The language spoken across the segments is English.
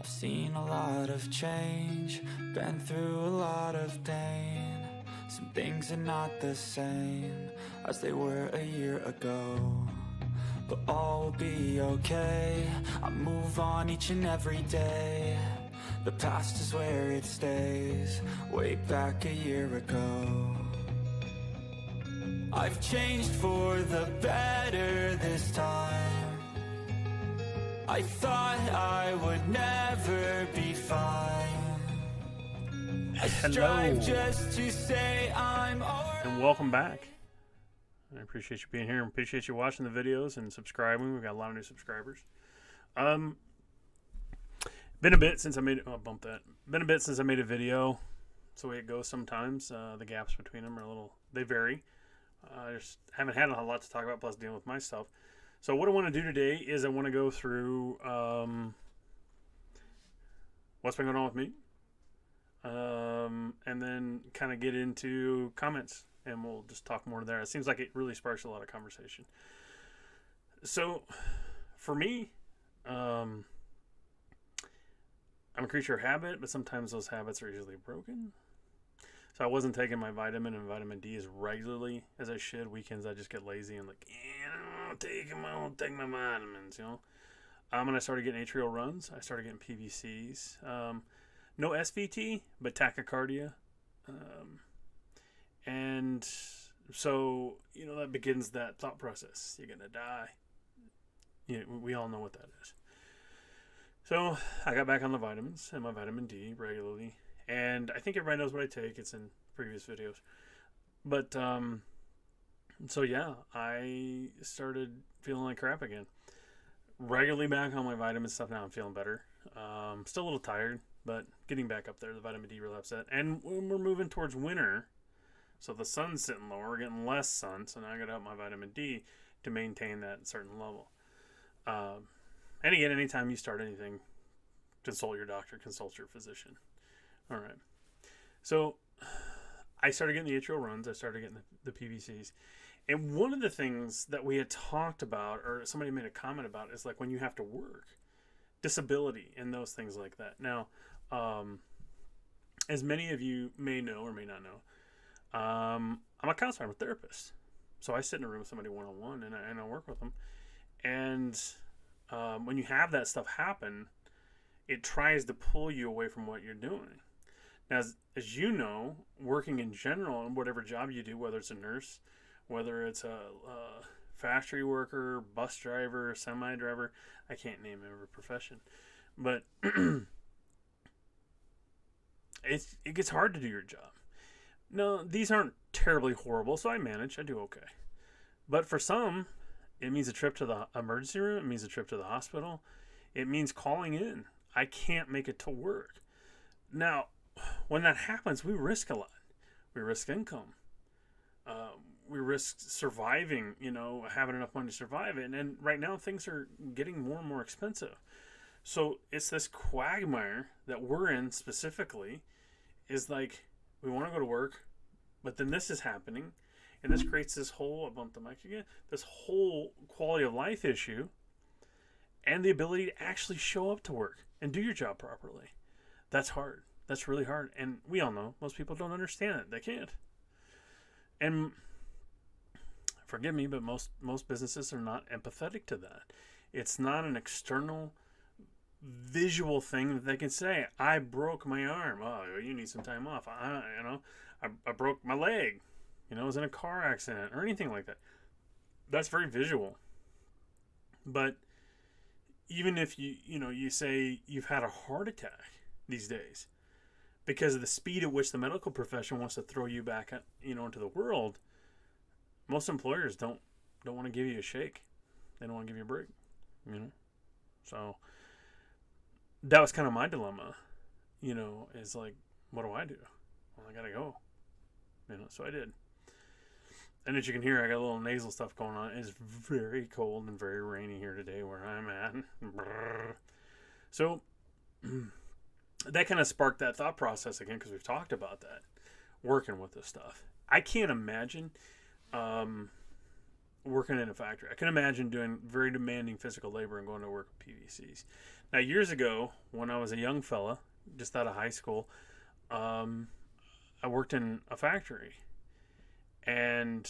I've seen a lot of change, been through a lot of pain. Some things are not the same as they were a year ago, but all will be okay. I move on each and every day. The past is where it stays, way back a year ago. I've changed for the better this time. I thought I would never be fine. I strive just to say I'm alright. And welcome back. I appreciate you being here and appreciate you watching the videos and subscribing. We've got a lot of new subscribers. Been a bit since I made Been a bit since I made a video. That's the way it goes sometimes. The gaps between them are they vary. I just haven't had a lot to talk about, plus dealing with my stuff. So what I want to do today is I want to go through what's been going on with me. And then kind of get into comments, and we'll just talk more there. It seems like it really sparks a lot of conversation. So for me, I'm a creature of habit, but sometimes those habits are easily broken. So I wasn't taking my vitamin and vitamin D as regularly as I should. Weekends I just get lazy and I don't take my vitamins, And I started getting atrial runs. I started getting PVCs. No SVT, but tachycardia. And so, that begins that thought process. You're going to die. We all know what that is. So I got back on the vitamins and my vitamin D regularly. And I think everybody knows what I take. It's in previous videos. But, so yeah, I started feeling like crap again. Regularly back on my vitamin stuff now. I'm feeling better. Still a little tired, but getting back up there. The vitamin D really upset. And when we're moving towards winter, so the sun's sitting lower, we're getting less sun. So now I got to up my vitamin D to maintain that certain level. And again, anytime you start anything, consult your doctor, consult your physician. All right. So I started getting the atrial runs. I started getting the PVCs. And one of the things that we had talked about, or somebody made a comment about, is like when you have to work, disability, and those things like that. Now, as many of you may know or may not know, I'm a counselor, I'm a therapist. So I sit in a room with somebody one-on-one, and I work with them. And when you have that stuff happen, it tries to pull you away from what you're doing. Now, as you know, working in general, in whatever job you do, whether it's a nurse, whether it's a factory worker, bus driver, semi-driver, I can't name every profession, but it gets hard to do your job. No, these aren't terribly horrible, so I manage. I do okay. But for some, it means a trip to the emergency room. It means a trip to the hospital. It means calling in. I can't make it to work. Now, when that happens, we risk a lot. We risk income. We risk surviving, having enough money to survive it. And right now, things are getting more and more expensive. So it's this quagmire that we're in specifically is like, we want to go to work, but then this is happening. And this creates this whole, I bumped the mic again, this whole quality of life issue and the ability to actually show up to work and do your job properly. That's hard. That's really hard. And we all know most people don't understand it. They can't. And forgive me, but most businesses are not empathetic to that. It's not an external visual thing that they can say. I broke my arm. Oh, you need some time off. I broke my leg. I was in a car accident or anything like that. That's very visual. But even if you say you've had a heart attack these days, because of the speed at which the medical profession wants to throw you back, into the world, most employers don't want to give you a shake. They don't want to give you a break, So that was kind of my dilemma, is like, what do I do? Well, I gotta go, So I did. And as you can hear, I got a little nasal stuff going on. It's very cold and very rainy here today where I'm at. So that kind of sparked that thought process again, because we've talked about that, working with this stuff. I can't imagine working in a factory. I can imagine doing very demanding physical labor and going to work with PVCs. Now, years ago, when I was a young fella, just out of high school, I worked in a factory, and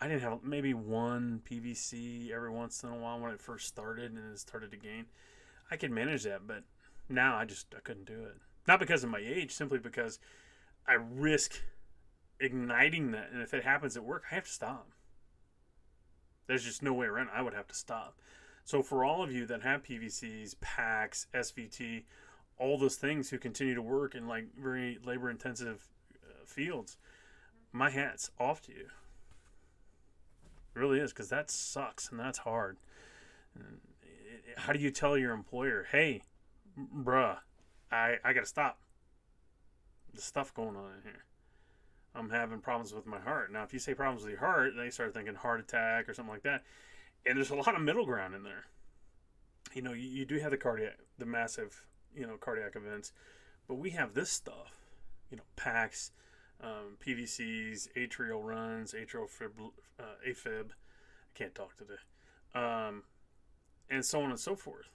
I didn't have maybe one PVC every once in a while when it first started, and it started to gain. I could manage that, but now I couldn't do it. Not because of my age, simply because I risk igniting that, and if it happens at work, I have to stop. There's just no way around it. I would have to stop. So for all of you that have PVCs, PACs, SVT, all those things who continue to work in like very labor intensive fields, my hat's off to you. It really is, because that sucks and that's hard. How do you tell your employer, hey, bruh, I gotta stop. There's stuff going on in here. I'm having problems with my heart. Now, if you say problems with your heart, they start thinking heart attack or something like that. And there's a lot of middle ground in there. You know, you do have the massive, cardiac events, but we have this stuff, PACs, PVCs, atrial runs, AFib. I can't talk today. And so on and so forth.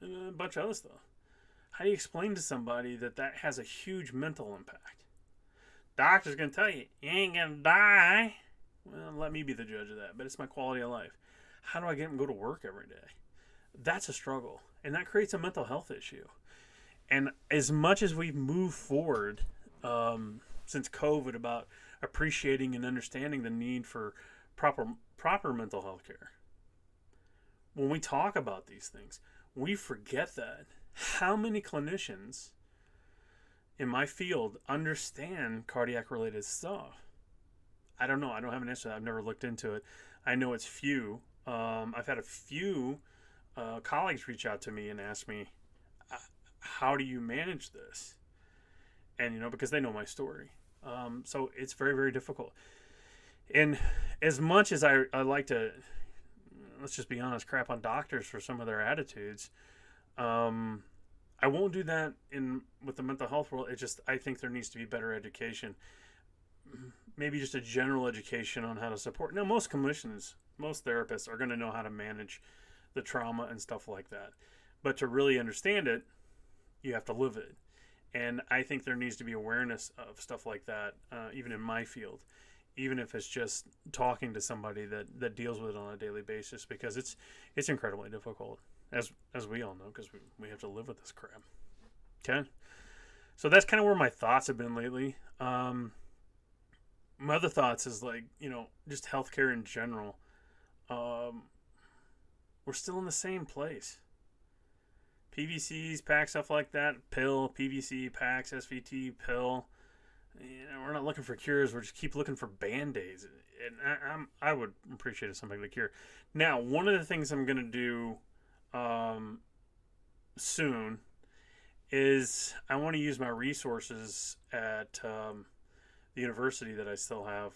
And a bunch of other stuff. How do you explain to somebody that has a huge mental impact? Doctor's going to tell you, you ain't going to die. Well, let me be the judge of that, but it's my quality of life. How do I get them to go to work every day? That's a struggle, and that creates a mental health issue. And as much as we've moved forward since COVID about appreciating and understanding the need for proper mental health care, when we talk about these things, we forget that. How many clinicians in my field understand cardiac related stuff? I don't know. I don't have an answer. I've never looked into it. I know it's few. I've had a few colleagues reach out to me and ask me, how do you manage this? And, because they know my story. So it's very, very difficult. And as much as I like to, let's just be honest, crap on doctors for some of their attitudes, I won't do that with the mental health world. I think there needs to be better education. Maybe just a general education on how to support. Now, most clinicians, most therapists are going to know how to manage the trauma and stuff like that. But to really understand it, you have to live it. And I think there needs to be awareness of stuff like that, even in my field, even if it's just talking to somebody that deals with it on a daily basis, because it's incredibly difficult, as we all know, because we have to live with this crap. Okay? So that's kind of where my thoughts have been lately. My other thoughts is just healthcare in general. We're still in the same place. PVCs, PAC, stuff like that, pill, PVC, PACs, SVT, pill. We're not looking for cures. We're just keep looking for Band-Aids. And I would appreciate if somebody could cure. Now, one of the things I'm going to do soon is I want to use my resources at the university that I still have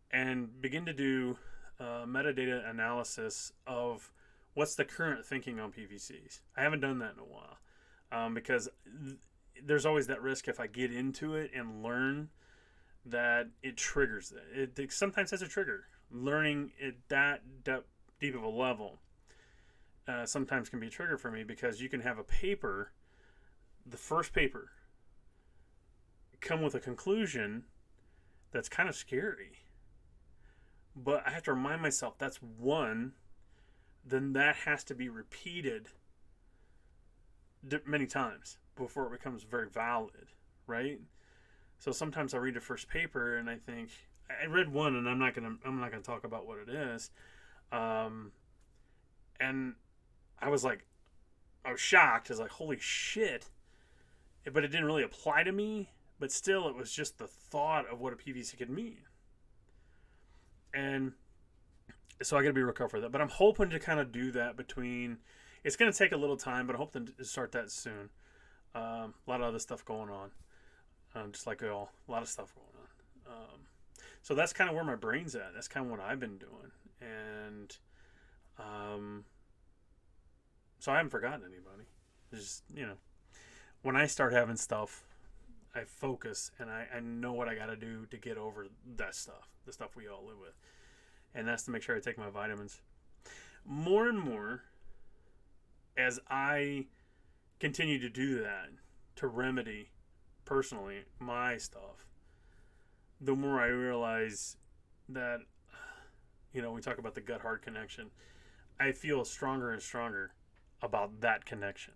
and begin to do metadata analysis of what's the current thinking on PVCs. I haven't done that in a while because there's always that risk if I get into it and learn that it triggers that. It sometimes has a trigger. Learning it that deep of a level sometimes can be a trigger for me, because you can have a paper, the first paper, come with a conclusion that's kind of scary. But I have to remind myself that's one, then that has to be repeated many times before it becomes very valid, right? So sometimes I read the first paper and I think, I read one and I'm not gonna talk about what it is, and I was shocked. I was like, holy shit! But it didn't really apply to me. But still, it was just the thought of what a PVC could mean, and so I got to be real careful with that. But I'm hoping to kind of do that between. It's going to take a little time, but I hope to start that soon. A lot of other stuff going on, just like a lot of stuff going on. So that's kind of where my brain's at. That's kind of what I've been doing, and so I haven't forgotten anybody. Just when I start having stuff, I focus and I know what I got to do to get over that stuff, the stuff we all live with. and that's to make sure I take my vitamins. More and more, as I continue to do that, to remedy personally my stuff, the more I realize that, we talk about the gut heart connection. I feel stronger and stronger about that connection.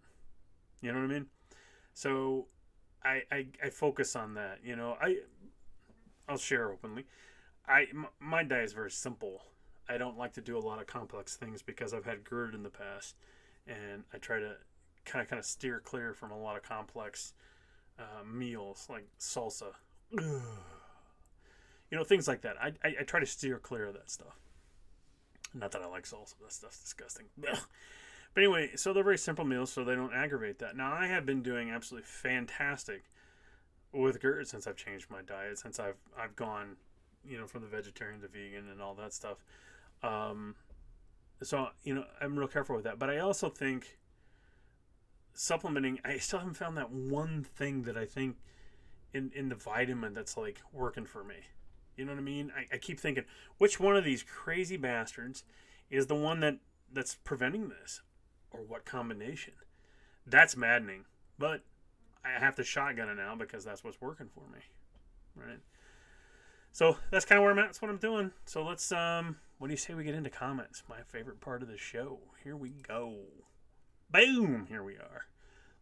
You know what I mean? So I focus on that. I'll share openly. My diet is very simple. I don't like to do a lot of complex things because I've had GERD in the past, and I try to kind of steer clear from a lot of complex meals like salsa, things like that. I try to steer clear of that stuff. Not that I like salsa. That stuff's disgusting. Ugh. But anyway, so they're very simple meals, so they don't aggravate that. Now, I have been doing absolutely fantastic with GERD since I've changed my diet, since I've gone, from the vegetarian to vegan and all that stuff. So, I'm real careful with that. But I also think supplementing, I still haven't found that one thing that I think in the vitamin that's like working for me. You know what I mean? I keep thinking, which one of these crazy bastards is the one that's preventing this? Or what combination? That's maddening. But I have to shotgun it now because that's what's working for me. Right? So that's kind of where I'm at. That's what I'm doing. So let's, what do you say we get into comments? My favorite part of the show. Here we go. Boom! Here we are.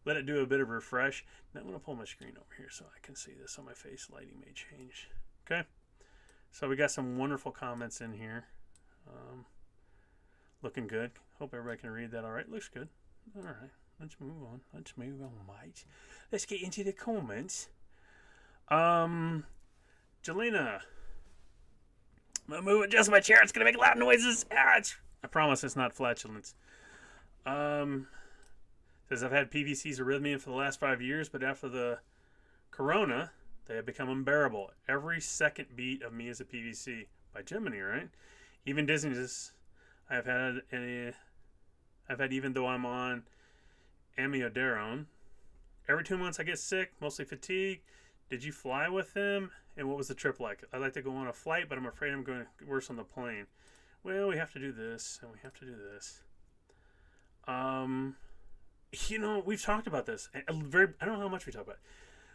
Let it do a bit of refresh. Now I'm going to pull my screen over here so I can see this on my face. Lighting may change. Okay? So we got some wonderful comments in here. Looking good. Hope everybody can read that all right. Looks good. All right. Let's move on. Mate. Let's get into the comments. Jelena. I'm going to adjust my chair. It's going to make loud noises. I promise it's not flatulence. Says, I've had PVCs arrhythmia for the last 5 years, but after the corona, they have become unbearable. Every second beat of me is a PVC. By Gemini, right? Even dizziness I've had even though I'm on amiodarone. Every 2 months I get sick, mostly fatigue. Did you fly with them? And what was the trip like? I'd like to go on a flight, but I'm afraid I'm going to worse on the plane. Well, we have to do this, and we have to do this. We've talked about this. I don't know how much we talk about it.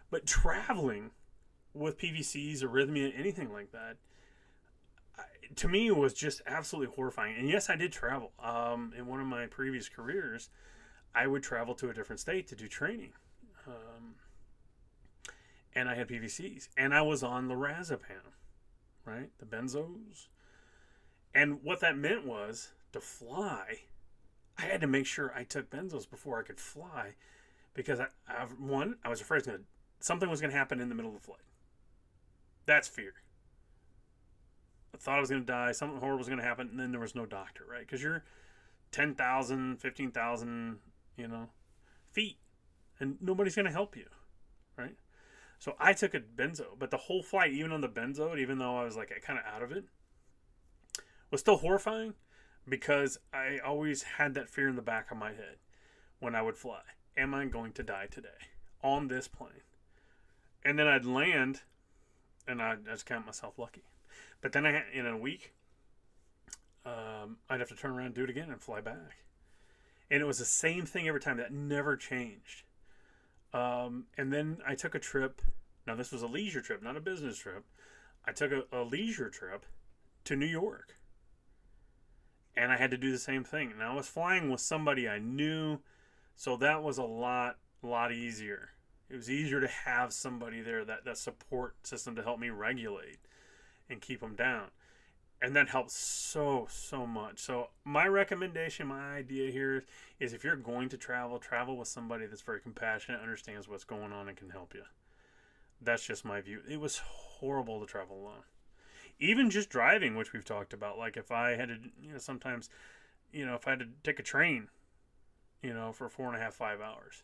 But traveling with PVCs, arrhythmia, anything like that, to me was just absolutely horrifying. And yes, I did travel. In one of my previous careers, I would travel to a different state to do training. And I had PVCs. And I was on lorazepam, right? The benzos. And what that meant was, to fly, I had to make sure I took benzos before I could fly. Because, I was afraid something was going to happen in the middle of the flight. That's fear. I thought I was going to die. Something horrible was going to happen. And then there was no doctor, right? Because you're 10,000, 15,000, feet. And nobody's going to help you, right? So I took a benzo. But the whole flight, even on the benzo, even though I was like kind of out of it, was still horrifying. Because I always had that fear in the back of my head when I would fly. Am I going to die today on this plane? And then I'd land, and I'd just count myself lucky. But then in a week, I'd have to turn around and do it again and fly back. And it was the same thing every time. That never changed. And then I took a trip. Now, this was a leisure trip, not a business trip. I took a leisure trip to New York. And I had to do the same thing. And I was flying with somebody I knew, so that was a lot easier. It was easier to have somebody there, that support system to help me regulate and keep them down. And that helps so much. So my recommendation, my idea here is if you're going to travel with somebody that's very compassionate, understands what's going on, and can help you. That's just my view. It was horrible to travel alone. Even just driving, which we've talked about, like if I had to, sometimes, if I had to take a train, for 4.5, 5 hours,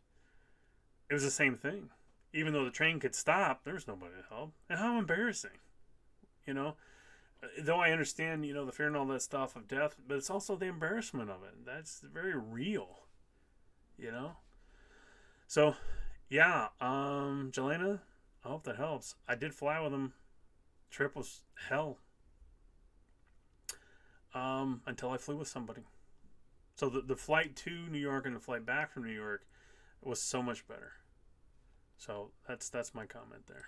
it was the same thing. Even though the train could stop, there's nobody to help. And how embarrassing, though I understand, the fear and all that stuff of death, but it's also the embarrassment of it. That's very real, So, yeah, Jelena, I hope that helps. I did fly with him. Trip was hell. until I flew with somebody. So the flight to New York and the flight back from New York was so much better. So that's my comment there.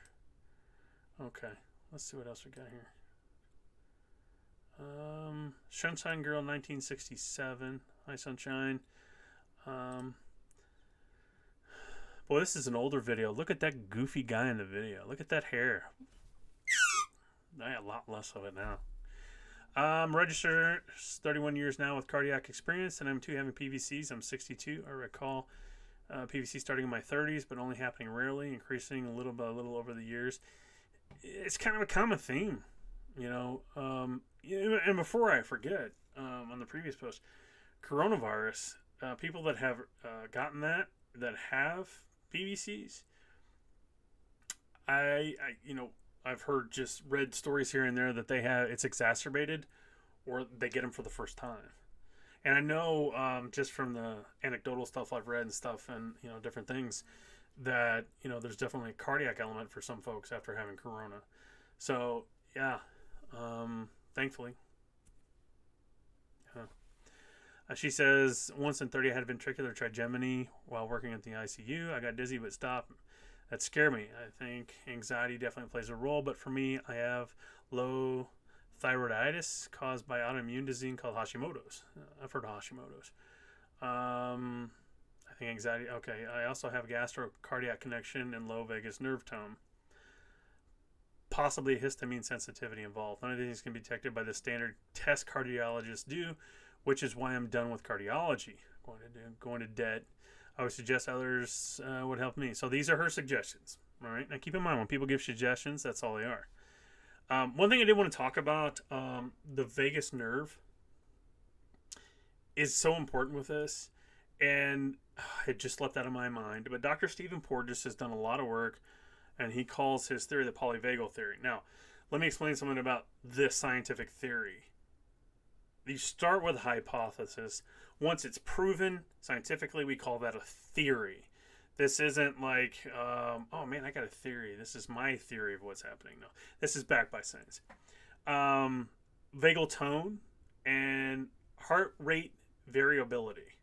Okay, let's see what else we got here. Sunshine Girl 1967. Hi, Sunshine. Boy, this is an older video. Look at that goofy guy in the video. Look at that hair. I have a lot less of it now. I'm registered 31 years now with cardiac experience, and I'm too having PVCs. I'm 62. I recall PVC starting in my 30s, but only happening rarely, increasing a little by little over the years. It's kind of a common theme, you know. And before I forget, on the previous post, coronavirus, people that have gotten that have PVCs, I've heard, just read stories here and there that it's exacerbated, or they get them for the first time. And I know, just from the anecdotal stuff I've read and stuff, and different things, that there's definitely a cardiac element for some folks after having corona. So yeah, thankfully. She says, once in 30 I had a ventricular trigeminy while working at the ICU. I got dizzy but stopped. That scared me. I think anxiety definitely plays a role, but for me, I have low thyroiditis caused by autoimmune disease called Hashimoto's. I've heard of Hashimoto's. I think anxiety. Okay. I also have gastrocardiac connection and low vagus nerve tone. Possibly histamine sensitivity involved. None of these can be detected by the standard test cardiologists do, which is why I'm done with cardiology. Going to debt. I would suggest others would help me. So these are her suggestions. All right. Now keep in mind, when people give suggestions, that's all they are. One thing I did want to talk about, the vagus nerve is so important with this, and it just slipped out of my mind. But Dr. Stephen Porges has done a lot of work, and he calls his theory the polyvagal theory. Now, let me explain something about this scientific theory. You start with a hypothesis. Once it's proven scientifically, we call that a theory. This isn't like, oh man, I got a theory. This is my theory of what's happening. No, this is backed by science. Vagal tone and heart rate variability.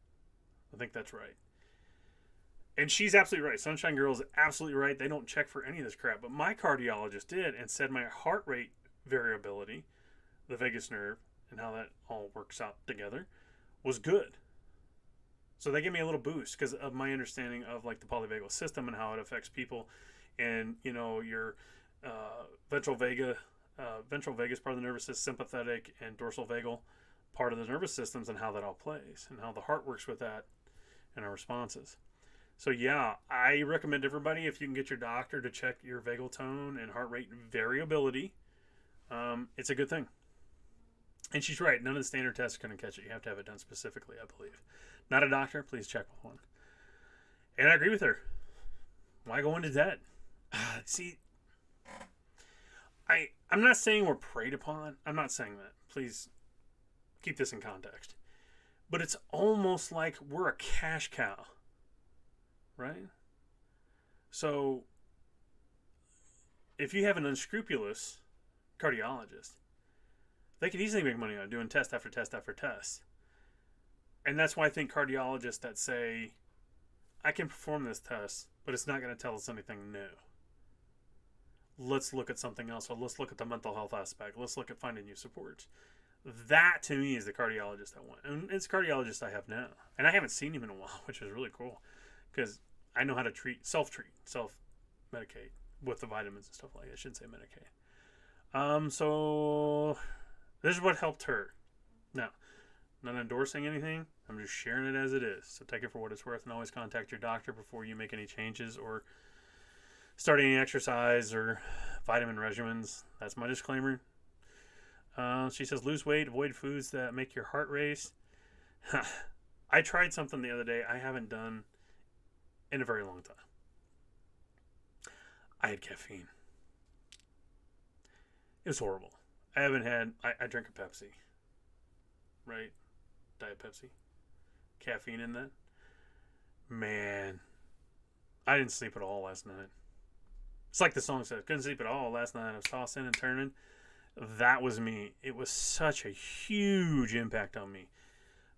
I think that's right. And she's absolutely right. Sunshine Girl is absolutely right. They don't check for any of this crap. But my cardiologist did, and said my heart rate variability, the vagus nerve, and how that all works out together, was good. So they gave me a little boost because of my understanding of like the polyvagal system and how it affects people, and your ventral vagus part of the nervous system, sympathetic and dorsal vagal part of the nervous systems, and how that all plays and how the heart works with that and our responses. So yeah, I recommend everybody, if you can get your doctor to check your vagal tone and heart rate variability, it's a good thing. And she's right. None of the standard tests are going to catch it. You have to have it done specifically, I believe. Not a doctor. Please check with one. And I agree with her. Why go into debt? See, I'm not saying we're preyed upon. I'm not saying that. Please keep this in context. But it's almost like we're a cash cow. Right? So, if you have an unscrupulous cardiologist, they could easily make money on doing test after test after test. And that's why I think cardiologists that say, I can perform this test, but it's not going to tell us anything new. Let's look at something else. Or let's look at the mental health aspect. Let's look at finding new supports. That, to me, is the cardiologist I want. And it's a cardiologist I have now. And I haven't seen him in a while, which is really cool. Because I know how to self-medicate with the vitamins and stuff like that. I shouldn't say medicate. So this is what helped her. Now, not endorsing anything. I'm just sharing it as it is. So take it for what it's worth, and always contact your doctor before you make any changes or start any exercise or vitamin regimens. That's my disclaimer. She says, lose weight, avoid foods that make your heart race. I tried something the other day I haven't done in a very long time. I had caffeine. It was horrible. I drink a Pepsi. Right? Diet Pepsi. Caffeine in that. Man. I didn't sleep at all last night. It's like the song says. Couldn't sleep at all last night. I was tossing and turning. That was me. It was such a huge impact on me.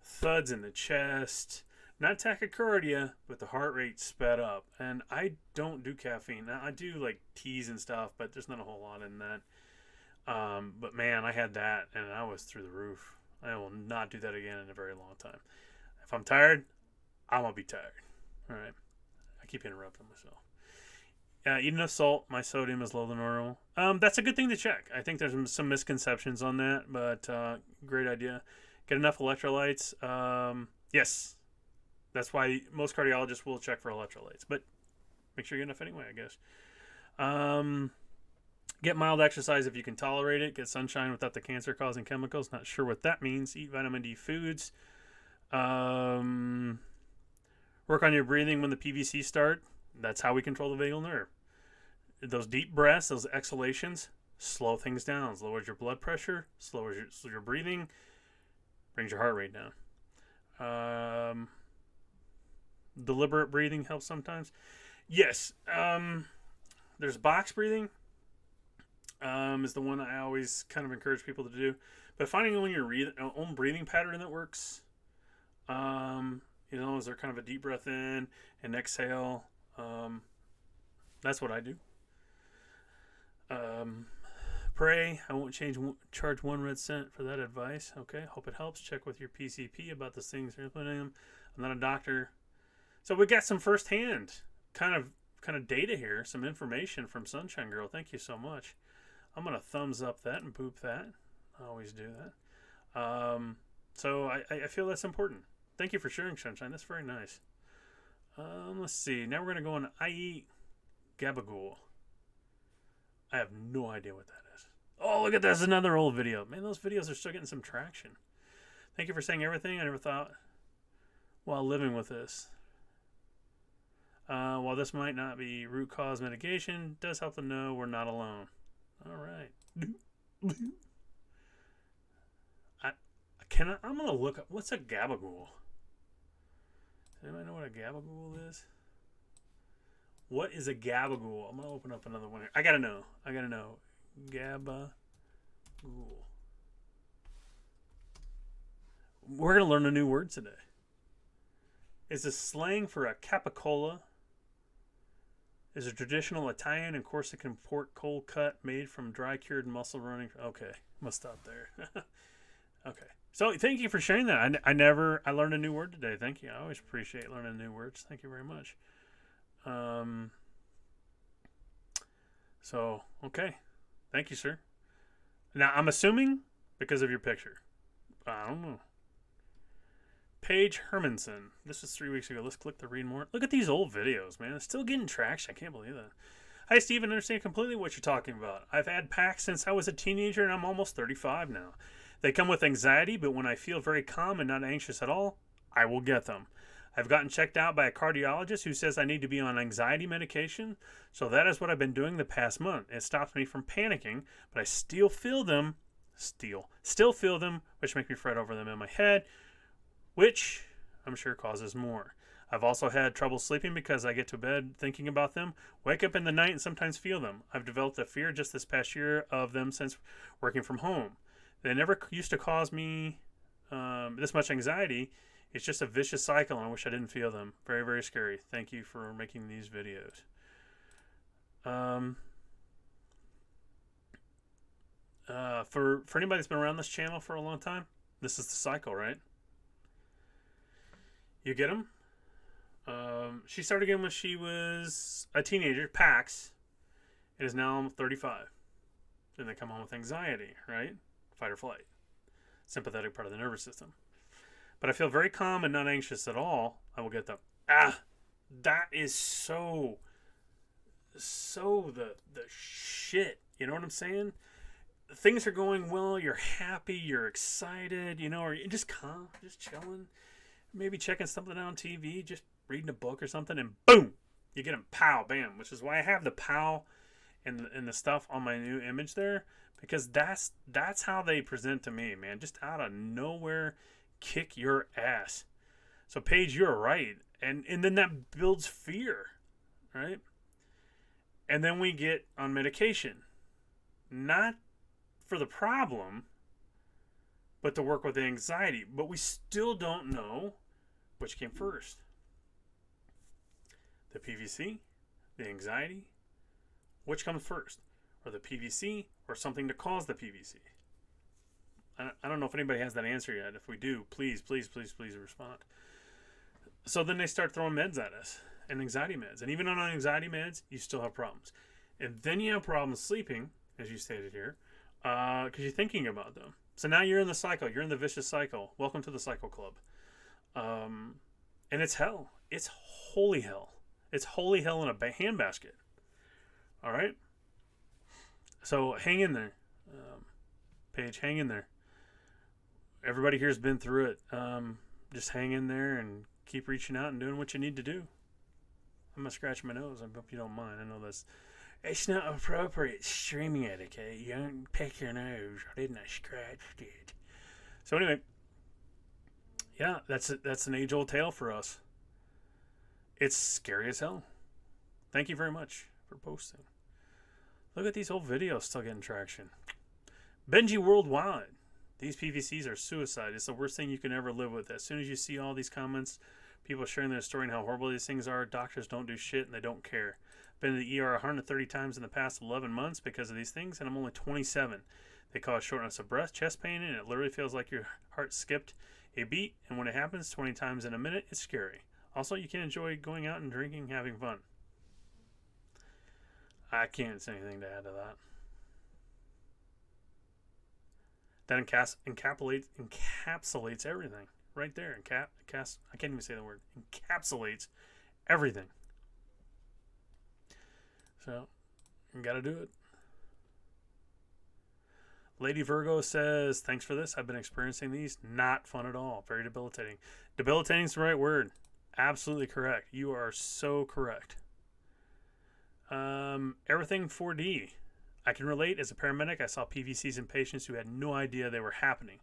Thuds in the chest, not tachycardia, but the heart rate sped up. And I don't do caffeine. Now, I do like teas and stuff, but there's not a whole lot in that. But man, I had that and I was through the roof. I will not do that again in a very long time. If I'm tired, I'm going to be tired. All right. I keep interrupting myself. Eat enough salt. My sodium is lower than normal. That's a good thing to check. I think there's some misconceptions on that, but great idea. Get enough electrolytes. Yes. That's why most cardiologists will check for electrolytes, but make sure you get enough anyway, I guess. Get mild exercise if you can tolerate it. Get sunshine without the cancer-causing chemicals. Not sure what that means. Eat vitamin D foods. Work on your breathing when the PVCs start. That's how we control the vagal nerve. Those deep breaths, those exhalations, slow things down. Lowers your blood pressure, slows your breathing, brings your heart rate down. Deliberate breathing helps sometimes. Yes. There's box breathing. Is the one I always kind of encourage people to do. But finding your own breathing pattern that works. Is there kind of a deep breath in and exhale? That's what I do. Pray. I won't charge 1 red cent for that advice. Okay. Hope it helps. Check with your PCP about the things you're implementing them. I'm not a doctor. So we got some firsthand kind of data here, some information from Sunshine Girl. Thank you so much. I'm going to thumbs up that and poop that. I always do that. So I feel that's important. Thank you for sharing, Sunshine. That's very nice. Let's see. Now we're going to go on I eat gabagool. I have no idea what that is. Oh, look at this. Another old video. Man, those videos are still getting some traction. Thank you for saying everything. I never thought while living with this. While this might not be root cause mitigation, it does help to know we're not alone. All right. I'm going to look up. What's a gabagool? Does anybody know what a gabagool is? What is a gabagool? I'm going to open up another one here. I got to know. Gabagool. We're going to learn a new word today. It's a slang for a capicola. Is a traditional Italian and Corsican pork cold cut made from dry cured muscle running. Okay, must stop there. Okay, so thank you for sharing that. I learned a new word today. Thank you. I always appreciate learning new words. Thank you very much. So okay, thank you, sir. Now I'm assuming because of your picture. I don't know. Paige Hermanson. This was 3 weeks ago. Let's click to read more. Look at these old videos, man. It's still getting traction. I can't believe that. Hi, Steve. I understand completely what you're talking about. I've had packs since I was a teenager, and I'm almost 35 now. They come with anxiety, but when I feel very calm and not anxious at all, I will get them. I've gotten checked out by a cardiologist who says I need to be on anxiety medication, so that is what I've been doing the past month. It stops me from panicking, but I still feel them, which make me fret over them in my head, which I'm sure causes more. I've also had trouble sleeping because I get to bed thinking about them, wake up in the night and sometimes feel them. I've developed a fear just this past year of them since working from home. They never used to cause me this much anxiety. It's just a vicious cycle and I wish I didn't feel them. Very, very scary. Thank you for making these videos. For anybody that's been around this channel for a long time, this is the cycle, right? You get them. She started getting when she was a teenager, PAX, and is now 35. Then they come home with anxiety, right? Fight or flight. Sympathetic part of the nervous system. But I feel very calm and not anxious at all. I will get them. That is so the shit. You know what I'm saying? Things are going well. You're happy. You're excited. Or you're just calm, just chilling. Maybe checking something on TV, just reading a book or something, and boom, you get them, pow, bam. Which is why I have the pow and the stuff on my new image there, because that's how they present to me, man. Just out of nowhere, kick your ass. So Paige, you're right, and then that builds fear, right? And then we get on medication, not for the problem, but to work with the anxiety. But we still don't know which came first. The PVC, the anxiety, which comes first? Or the PVC, or something to cause the PVC? I don't know if anybody has that answer yet. If we do, please respond. So then they start throwing meds at us, and anxiety meds. And even on anxiety meds, you still have problems. And then you have problems sleeping, as you stated here, because you're thinking about them. So now you're in the cycle. You're in the vicious cycle. Welcome to the Cycle Club. And it's hell. It's holy hell. It's holy hell in a handbasket. All right? So hang in there. Paige, hang in there. Everybody here's been through it. Just hang in there and keep reaching out and doing what you need to do. I'm going to scratch my nose. I hope you don't mind. I know this. It's not appropriate streaming etiquette. You don't pick your nose. I didn't. I scratched it. So anyway, yeah, that's an age-old tale for us. It's scary as hell. Thank you very much for posting. Look at these old videos still getting traction. Benji Worldwide. These PVCs are suicide. It's the worst thing you can ever live with. As soon as you see all these comments, people sharing their story and how horrible these things are, doctors don't do shit and they don't care. Been to the ER 130 times in the past 11 months because of these things, and I'm only 27. They cause shortness of breath, chest pain, and it literally feels like your heart skipped a beat. And when it happens 20 times in a minute, it's scary. Also, you can enjoy going out and drinking, having fun. I can't say anything to add to that. That encapsulates everything right there. I can't even say the word. Encapsulates everything. So, you got to do it. Lady Virgo says, thanks for this. I've been experiencing these. Not fun at all. Very debilitating. Debilitating is the right word. Absolutely correct. You are so correct. Everything 4D. I can relate. As a paramedic, I saw PVCs in patients who had no idea they were happening.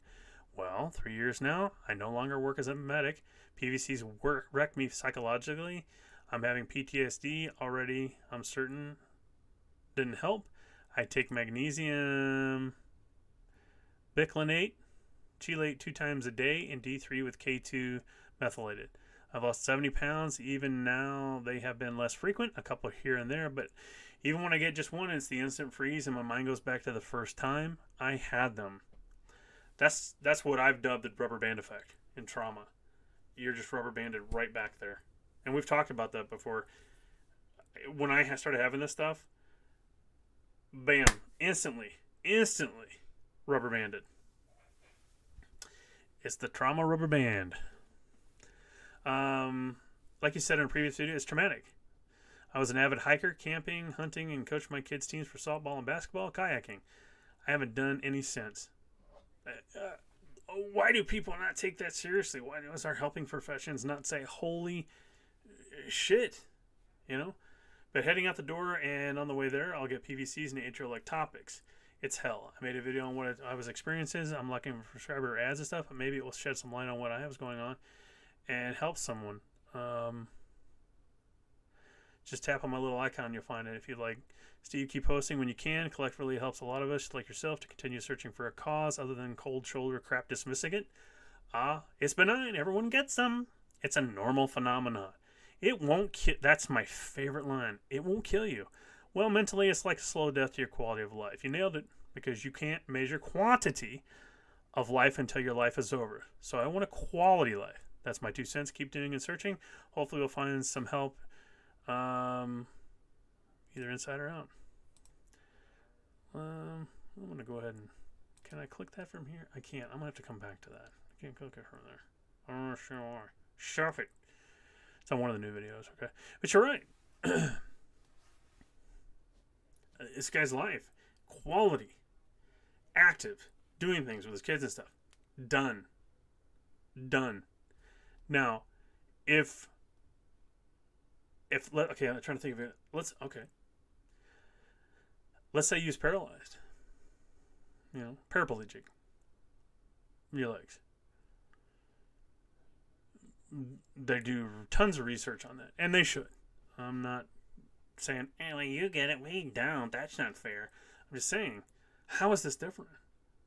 Well, 3 years now, I no longer work as a medic. PVCs wrecked me psychologically. I'm having PTSD already. I'm certain didn't help. I take magnesium biclinate, chelate 2 times a day, and D3 with K2 methylated. I've lost 70 pounds. Even now, they have been less frequent, a couple here and there, but even when I get just one, it's the instant freeze, and my mind goes back to the first time I had them. That's what I've dubbed the rubber band effect in trauma. You're just rubber banded right back there. And we've talked about that before. When I started having this stuff, bam, instantly, rubber banded. It's the trauma rubber band. Like you said in a previous video, it's traumatic. I was an avid hiker, camping, hunting, and coached my kids' teams for softball and basketball, kayaking. I haven't done any since. Why do people not take that seriously? Why does our helping professions not say, holy shit, you know? But heading out the door and on the way there, I'll get PVCs and atrial ectopics. It's hell. I made a video on what I was experiencing. I'm looking for subscriber ads and stuff, but maybe it will shed some light on what I was going on and help someone. Just tap on my little icon, you'll find it if you'd like. Steve, keep posting when you can. Collect really helps a lot of us, like yourself, to continue searching for a cause other than cold shoulder crap dismissing it. It's benign. Everyone gets them. It's a normal phenomenon. It won't kill. That's my favorite line. It won't kill you. Well, mentally, it's like a slow death to your quality of life. You nailed it, because you can't measure quantity of life until your life is over. So I want a quality life. That's my 2 cents. Keep doing and searching. Hopefully we'll find some help, either inside or out. I'm going to go ahead and... Can I click that from here? I can't. I'm going to have to come back to that. I can't click it from there. Oh, sure. Shove it. It's on one of the new videos, okay? But you're right. This guy's life. Quality. Active. Doing things with his kids and stuff. Done. Now, okay, I'm trying to think of it. Let's say you're paralyzed. You know, paraplegic. Your legs. They do tons of research on that, and they should. I'm not saying, well, you get it, we don't. That's not fair. I'm just saying, how is this different?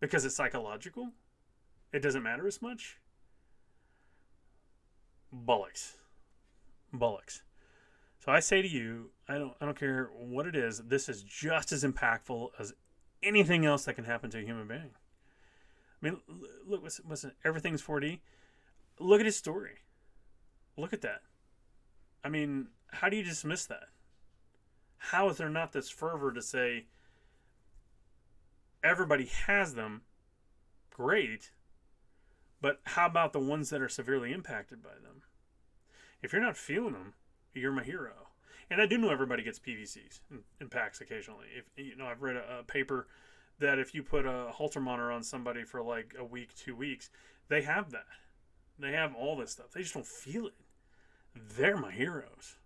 because it's psychological, it doesn't matter as much. Bullocks. Bullocks. So I say to you, I don't care what it is. This is just as impactful as anything else that can happen to a human being. I mean, look, what's it? Everything's 4D. Look at his story. Look at that. I mean, how do you dismiss that? How is there not this fervor to say everybody has them? Great. But how about the ones that are severely impacted by them? If you're not feeling them, you're my hero. And I do know everybody gets PVCs in packs occasionally. If I've read a paper that if you put a Holter monitor on somebody for like a week, 2 weeks, they have that. They have all this stuff. They just don't feel it. They're my heroes.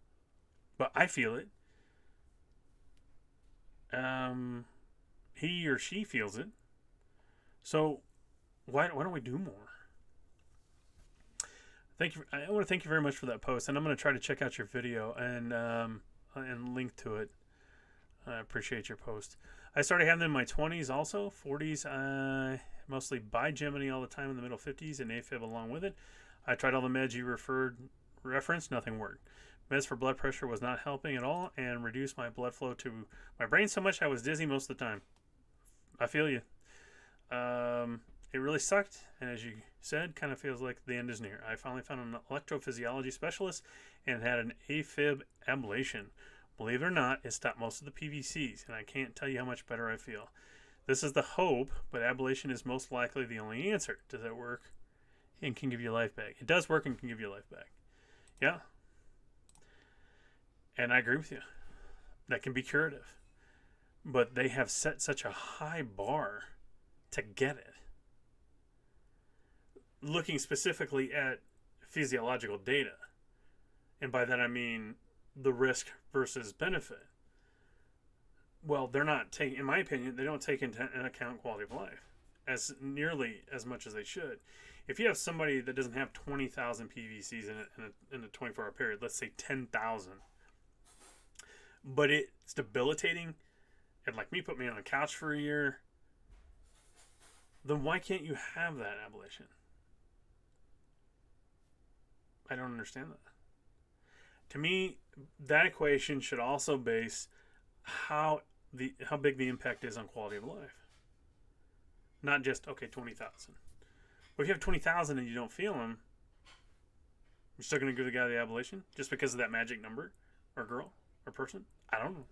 But I feel it. He or she feels it. So why don't we do more? Thank you. I want to thank you very much for that post, and I'm going to try to check out your video and link to it. I appreciate your post. I started having them in my 20s, also 40s. I mostly buy Gemini all the time in the middle 50s and AFib along with it. I tried all the meds you referenced, nothing worked. Meds for blood pressure was not helping at all and reduced my blood flow to my brain so much I was dizzy most of the time. I feel you. It really sucked, and as you said, kind of feels like the end is near. I finally found an electrophysiology specialist and had an AFib ablation. Believe it or not, it stopped most of the PVCs, and I can't tell you how much better I feel. This is the hope, but ablation is most likely the only answer. Does that work and can give you life back? It does work and can give you life back. Yeah. And I agree with you. That can be curative. But they have set such a high bar to get it. Looking specifically at physiological data. And by that I mean the risk versus benefit. Well, they're not taking, in my opinion, they don't take into account quality of life as nearly as much as they should. If you have somebody that doesn't have 20,000 PVCs in a 24-hour period, let's say 10,000, but it's debilitating, and like me, put me on a couch for a year, then why can't you have that ablation? I don't understand that. To me, that equation should also base how big the impact is on quality of life. Not just, okay, 20,000. But if you have 20,000 and you don't feel them, you're still going to give the guy the ablation just because of that magic number or girl or person? I don't know.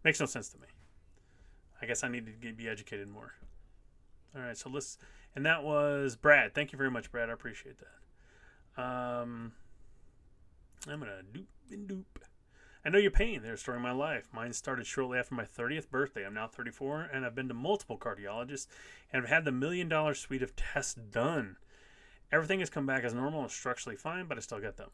Makes no sense to me. I guess I need to be educated more. All right, so and that was Brad. Thank you very much, Brad. I appreciate that. I'm going to doop. I know your pain. They're restoring my life. Mine started shortly after my 30th birthday. I'm now 34, and I've been to multiple cardiologists and have had the $1 million suite of tests done. Everything has come back as normal and structurally fine, but I still get them.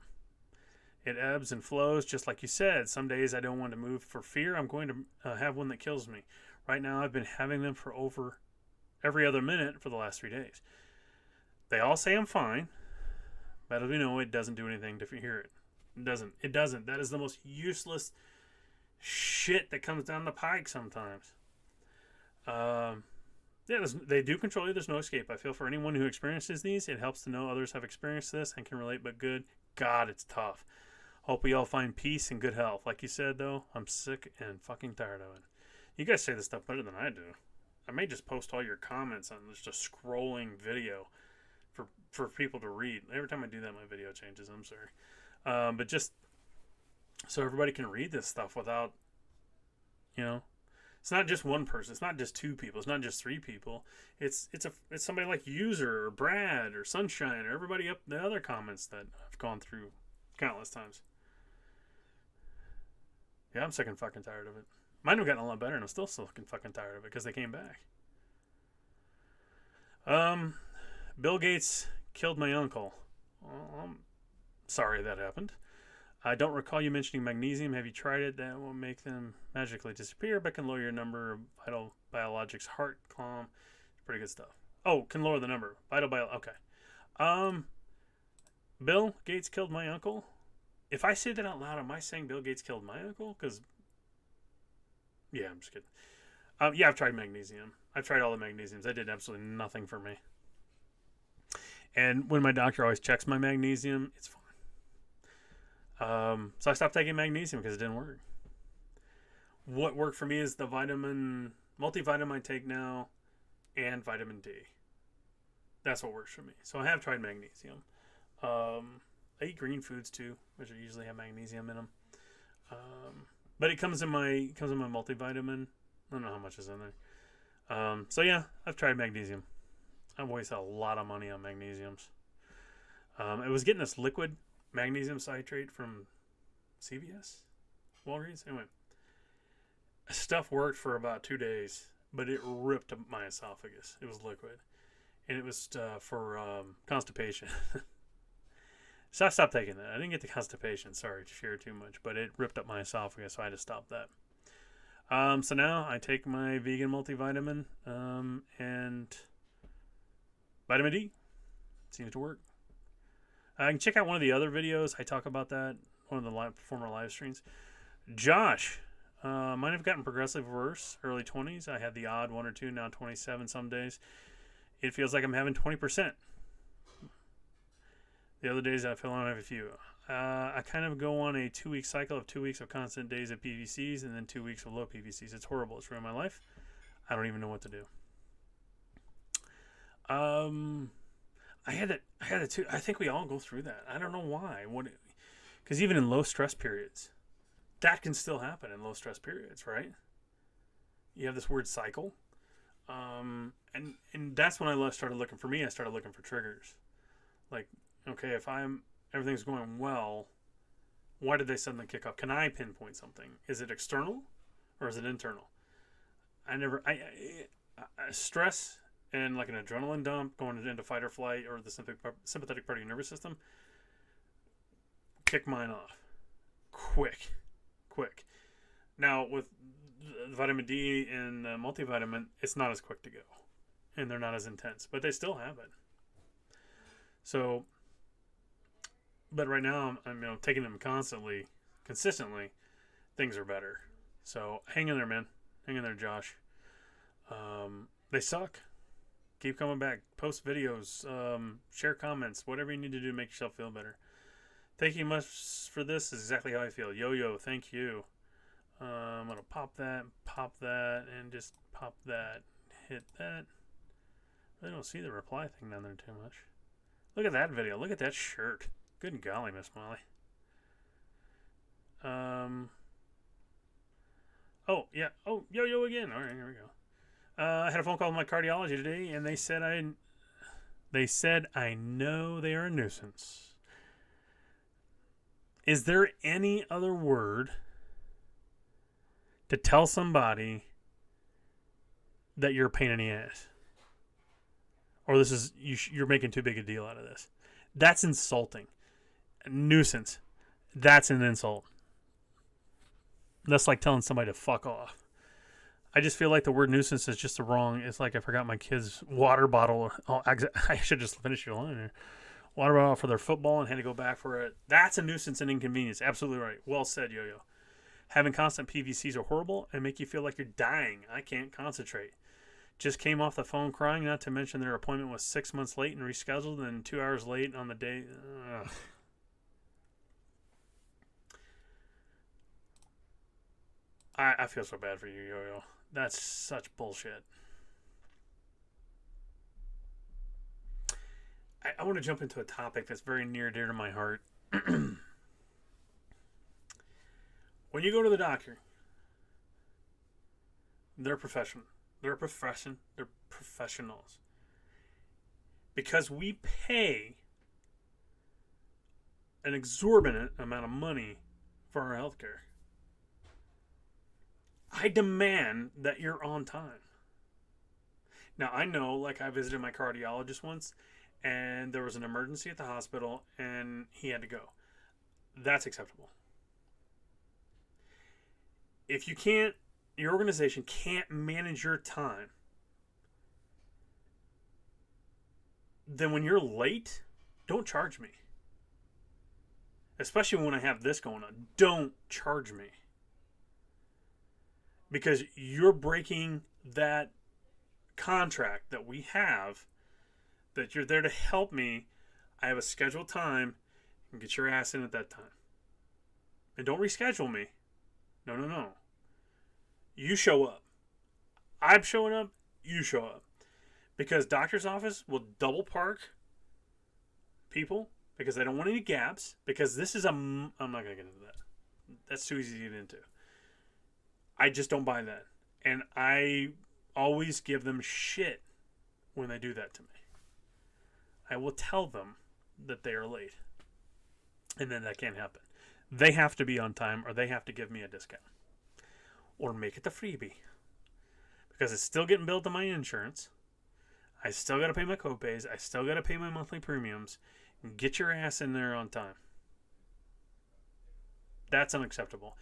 It ebbs and flows, just like you said. Some days I don't want to move for fear I'm going to have one that kills me. Right now, I've been having them for over every other minute for the last 3 days. They all say I'm fine, but as we know, it doesn't do anything to hear it. It doesn't. That is the most useless shit that comes down the pike sometimes. They do control you. There's no escape. I feel for anyone who experiences these. It helps to know others have experienced this and can relate, but good. God, it's tough. Hope we all find peace and good health. Like you said, though, I'm sick and fucking tired of it. You guys say this stuff better than I do. I may just post all your comments on just a scrolling video for people to read. Every time I do that, my video changes. I'm sorry. But just so everybody can read this stuff without, it's not just one person. It's not just two people. It's not just three people. It's somebody like User or Brad or Sunshine or everybody up the other comments that I've gone through countless times. Yeah, I'm sick and fucking tired of it. Mine have gotten a lot better, and I'm still sick and fucking tired of it because they came back. Bill Gates killed my uncle. Well, I'm sorry that happened. I don't recall you mentioning magnesium. Have you tried it? That won't make them magically disappear, but can lower your number of vital biologics, heart, calm. Pretty good stuff. Oh, can lower the number. Okay. Bill Gates killed my uncle. If I say that out loud, am I saying Bill Gates killed my uncle? Because, yeah, I'm just kidding. Yeah, I've tried magnesium. I've tried all the magnesiums. They did absolutely nothing for me. And when my doctor always checks my magnesium, it's fine. So I stopped taking magnesium because it didn't work. What worked for me is the multivitamin I take now and vitamin D. That's what works for me. So I have tried magnesium. I eat green foods too, which usually have magnesium in them. But it comes in my multivitamin. I don't know how much is in there. So yeah, I've tried magnesium. I've wasted a lot of money on magnesiums. It was getting this liquid magnesium citrate from CVS, Walgreens. Anyway, stuff worked for about 2 days, but it ripped up my esophagus. It was liquid, and it was for constipation. So I stopped taking that. I didn't get the constipation. Sorry to share too much, but it ripped up my esophagus, so I had to stop that. So now I take my vegan multivitamin and vitamin D. Seems to work. I can check out one of the other videos. I talk about that. One of the former live streams. Josh, mine have gotten progressively worse. Early 20s. I had the odd 1 or 2. Now 27 some days. It feels like I'm having 20%. The other days I feel I have a few. I kind of go on a 2-week cycle of 2 weeks of constant days of PVCs and then 2 weeks of low PVCs. It's horrible. It's ruined my life. I don't even know what to do. I had it too. I think we all go through that. I don't know why. Because even in low stress periods, that can still happen in low stress periods, right? You have this weird cycle. And that's when I started looking for me. I started looking for triggers. Like, okay, if everything's going well, why did they suddenly kick off? Can I pinpoint something? Is it external or is it internal? Stress and like an adrenaline dump going into fight or flight or the sympathetic part of your nervous system, kick mine off. Quick. Now with vitamin D and multivitamin, it's not as quick to go. And they're not as intense, but they still have it. So, but right now, I'm taking them consistently, things are better. So hang in there, man. Hang in there, Josh. They suck. Keep coming back. Post videos. Share comments. Whatever you need to do to make yourself feel better. Thank you much for this. This is exactly how I feel. Yo, thank you. I'm going to pop that, and just pop that. Hit that. I don't see the reply thing down there too much. Look at that video. Look at that shirt. Good golly, Miss Molly. Oh, yeah. Oh, yo again. All right, here we go. I had a phone call with my cardiology today, and they said I know they are a nuisance. Is there any other word to tell somebody that you're a pain in the ass? Or this is you're making too big a deal out of this? That's insulting. A nuisance. That's an insult. That's like telling somebody to fuck off. I just feel like the word nuisance is just it's like I forgot my kid's water bottle. Oh, I should just finish your line here. Water bottle for their football and had to go back for it. That's a nuisance and inconvenience. Absolutely right. Well said, Yo-Yo. Having constant PVCs are horrible and make you feel like you're dying. I can't concentrate. Just came off the phone crying, not to mention their appointment was 6 months late and rescheduled and 2 hours late on the day. Ugh. I feel so bad for you, Yo-Yo. That's such bullshit. I want to jump into a topic that's very near and dear to my heart. When you go to the doctor, they're professional. They're professionals. Because we pay an exorbitant amount of money for our health care. I demand that you're on time. Now, I know, like, I visited my cardiologist once, and there was an emergency at the hospital, and he had to go. That's acceptable. If your organization can't manage your time, then when you're late, don't charge me. Especially when I have this going on. Don't charge me. Because you're breaking that contract that we have that you're there to help me. I have a scheduled time, and get your ass in at that time. And don't reschedule me. No, no, no. You show up. I'm showing up. You show up. Because doctor's office will double park people because they don't want any gaps. Because this is I'm not going to get into that. That's too easy to get into. I just don't buy that. And I always give them shit when they do that to me. I will tell them that they are late. And then that can't happen. They have to be on time or they have to give me a discount. Or make it the freebie. Because it's still getting billed to my insurance. I still got to pay my copays. I still got to pay my monthly premiums. Get your ass in there on time. That's unacceptable.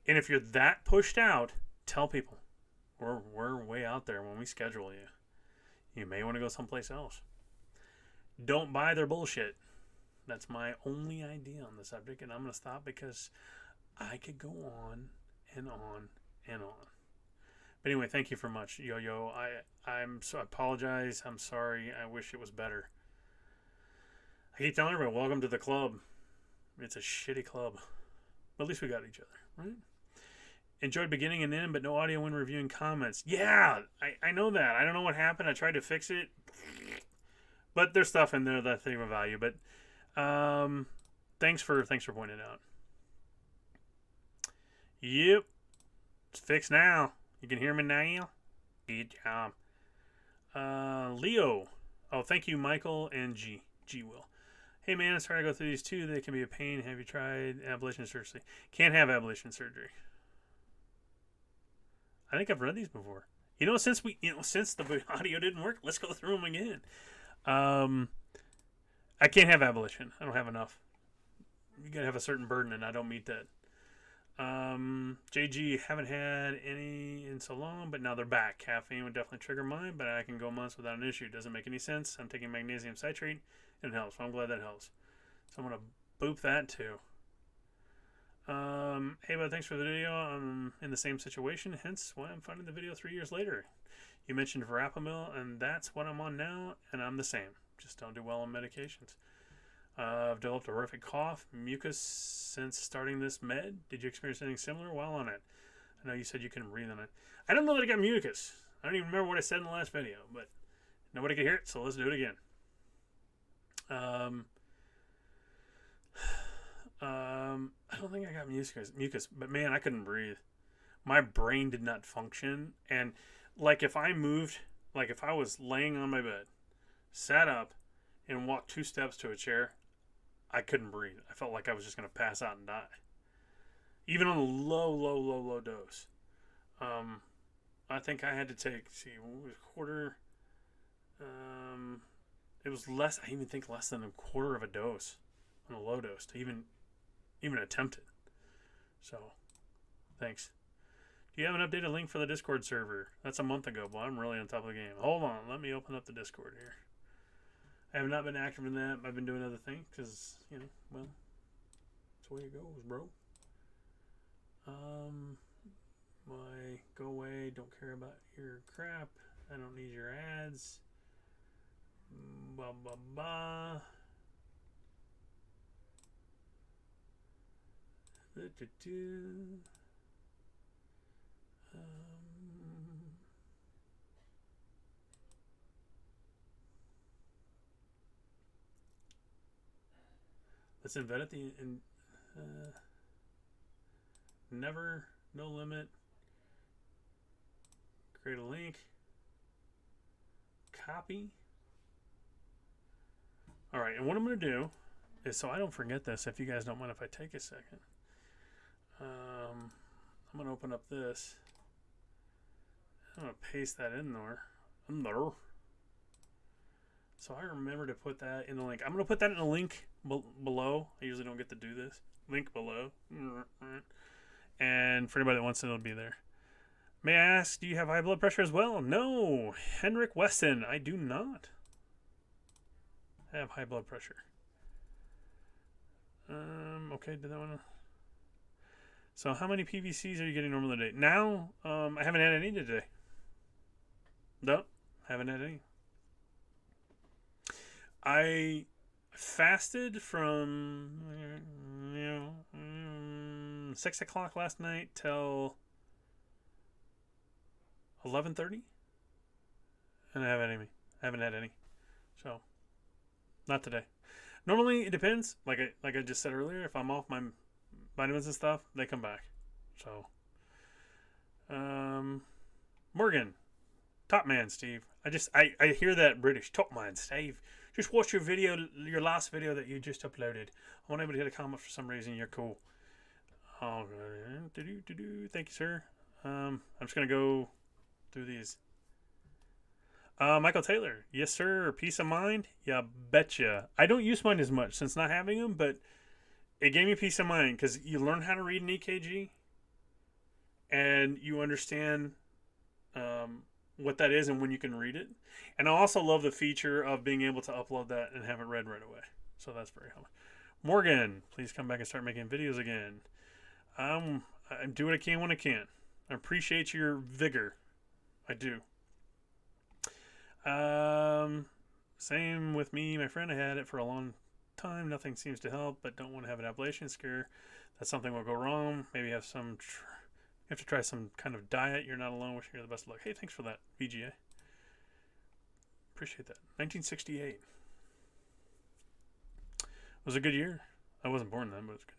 And if you're that pushed out, tell people. We're way out there when we schedule you. You may want to go someplace else. Don't buy their bullshit. That's my only idea on the subject, and I'm going to stop because I could go on and on and on. But anyway, thank you for much, Yo-Yo. I apologize. I'm sorry. I wish it was better. I keep telling everybody, welcome to the club. It's a shitty club. But at least we got each other, right? Enjoyed beginning and end, but no audio when reviewing comments. Yeah, I know that. I don't know what happened. I tried to fix it. But there's stuff in there that I think of value. But thanks for pointing it out. Yep. It's fixed now. You can hear me now? Good job. Leo. Oh, thank you, Michael and G. Will. Hey, man, I'm sorry to go through these two. They can be a pain. Have you tried ablation surgery? Can't have ablation surgery. I think I've read these before. Since the audio didn't work, let's go through them again. I can't have abolition. I don't have enough. You gotta have a certain burden, and I don't meet that. JG, haven't had any in so long, but now they're back. Caffeine would definitely trigger mine, but I can go months without an issue. Doesn't make any sense. I'm taking magnesium citrate, and it helps. So I'm glad that helps. So I'm gonna boop that too. Hey, bud, thanks for the video. I'm in the same situation, hence why I'm finding the video 3 years later. You mentioned verapamil, and that's what I'm on now, and I'm the same. Just don't do well on medications. I've developed a horrific cough, mucus since starting this med. Did you experience anything similar while on it? I know you said you couldn't breathe on it. I don't know that I got mucus. I don't even remember what I said in the last video, but nobody could hear it, so let's do it again. I don't think I got mucus, but man, I couldn't breathe. My brain did not function, and like if I was laying on my bed, sat up, and walked 2 steps to a chair, I couldn't breathe. I felt like I was just going to pass out and die. Even on a low dose. I think I had to take, what was quarter? It was less, I even think less than a quarter of a dose on a low dose to even attempt it. So, thanks. Do you have an updated link for the Discord server? That's a month ago, but I'm really on top of the game. Hold on, let me open up the Discord here. I have not been active in that. I've been doing other things because, well, that's the way it goes, bro. Go away. Don't care about your crap. I don't need your ads. Blah, blah, blah. Let's invent it. Never, no limit. Create a link. Copy. All right, and what I'm going to do is, so I don't forget this, if you guys don't mind if I take a second, I'm going to open up this. I'm going to paste that in there. So I remember to put that in the link. I'm going to put that in the link below. I usually don't get to do this. Link below. And for anybody that wants it, it'll be there. May I ask, do you have high blood pressure as well? No. Henrik Weston, I do not have high blood pressure. Okay, did that one. So how many PVCs are you getting normally a day? Now, I haven't had any today. No, Haven't had any. I fasted from 6 o'clock last night till 11:30, and I haven't had any. So not today. Normally it depends. Like I just said earlier, if I'm off my vitamins and stuff, they come back. So Morgan, top man, Steve. I hear that British top man, Steve. Just watch your video, your last video that you just uploaded. I wasn't able to hit a comment for some reason. You're cool. Oh, thank you, sir. I'm just gonna go through these. Michael Taylor, yes, sir. Peace of mind, yeah, betcha. I don't use mine as much since not having them, but it gave me peace of mind because you learn how to read an EKG, and you understand what that is and when you can read it. And I also love the feature of being able to upload that and have it read right away. So that's very helpful. Morgan, please come back and start making videos again. I do what I can when I can. I appreciate your vigor. I do. Same with me, my friend. I had it for a long time. Nothing seems to help, but don't want to have an ablation scare. That something will go wrong. Maybe have some. You have to try some kind of diet. You're not alone. Wishing you the best of luck. Hey, thanks for that, VGA. Appreciate that. 1968 was a good year. I wasn't born then, but it was a good